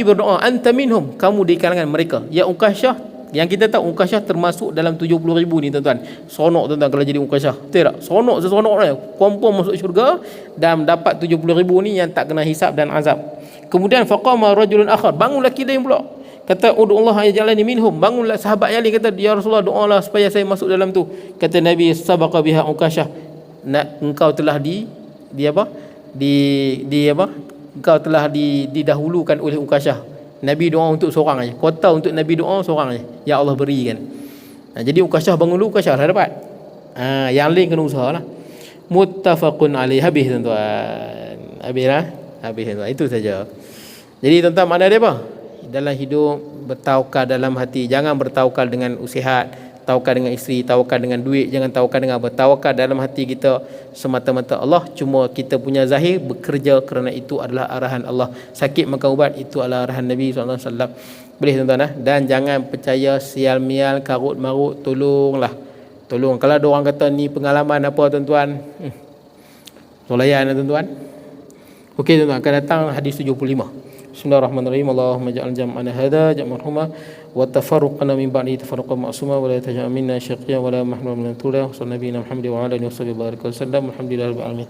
berdoa, anta minhum, kamu di kalangan mereka. Ya Uqasyah, yang kita tahu Uqasyah termasuk dalam 70,000 ni tuan-tuan. Seronok tuan-tuan kalau jadi Uqasyah. Betul tak? Seronoknya confirm masuk syurga dan dapat 70,000 ni yang tak kena hisab dan azab. Kemudian faqama rajulun akhar, bangun lelaki lain pula. Kata ud'ullah ayyaj'alani minhum, bangunlah sahabat yang lain kata ya Rasulullah, doalah supaya saya masuk dalam tu. Kata Nabi, sabaqa biha Uqasyah, engkau telah engkau telah didahulukan oleh Uqasyah. Nabi doa untuk seorang aja. Kota untuk Nabi doa seorang aja. Ya Allah berikan. Jadi Uqasyah bangun dulu, Uqasyah dah dapat. Yang lain kena usahalah. Muttafaqun alaih. Habis tuan-tuan. Habis tuan-tuan. Itu saja. Jadi tuan-tuan, mana dia apa? Dalam hidup bertawakal dalam hati. Jangan bertawakal dengan usihat, tawakal dengan isteri, tawakal dengan duit, jangan tawakal dengan apa. Tawakal dalam hati kita semata-mata Allah. Cuma kita punya zahir bekerja kerana itu adalah arahan Allah. Sakit makan ubat, itu adalah arahan Nabi SAW. Boleh tuan-tuan. Dan jangan percaya sial-mial, karut-marut. Tolong. Kalau ada orang kata ni pengalaman apa tuan-tuan, tolayan tuan-tuan. Okey tuan-tuan, akan datang hadis 75. Bismillahirrahmanirrahim. Allahumma ja'al jam'ana hadha jam'an marhuma wa tafarruqana min ba'di tafarruqan ma'suma wa la taj'al minna syaqiyyan wa la mahruman min al-tula. Sallallahu alaihi wa sallam Muhammad wa ala alihi wa sahbihi wa sallam. Alhamdulillahirabbil alamin.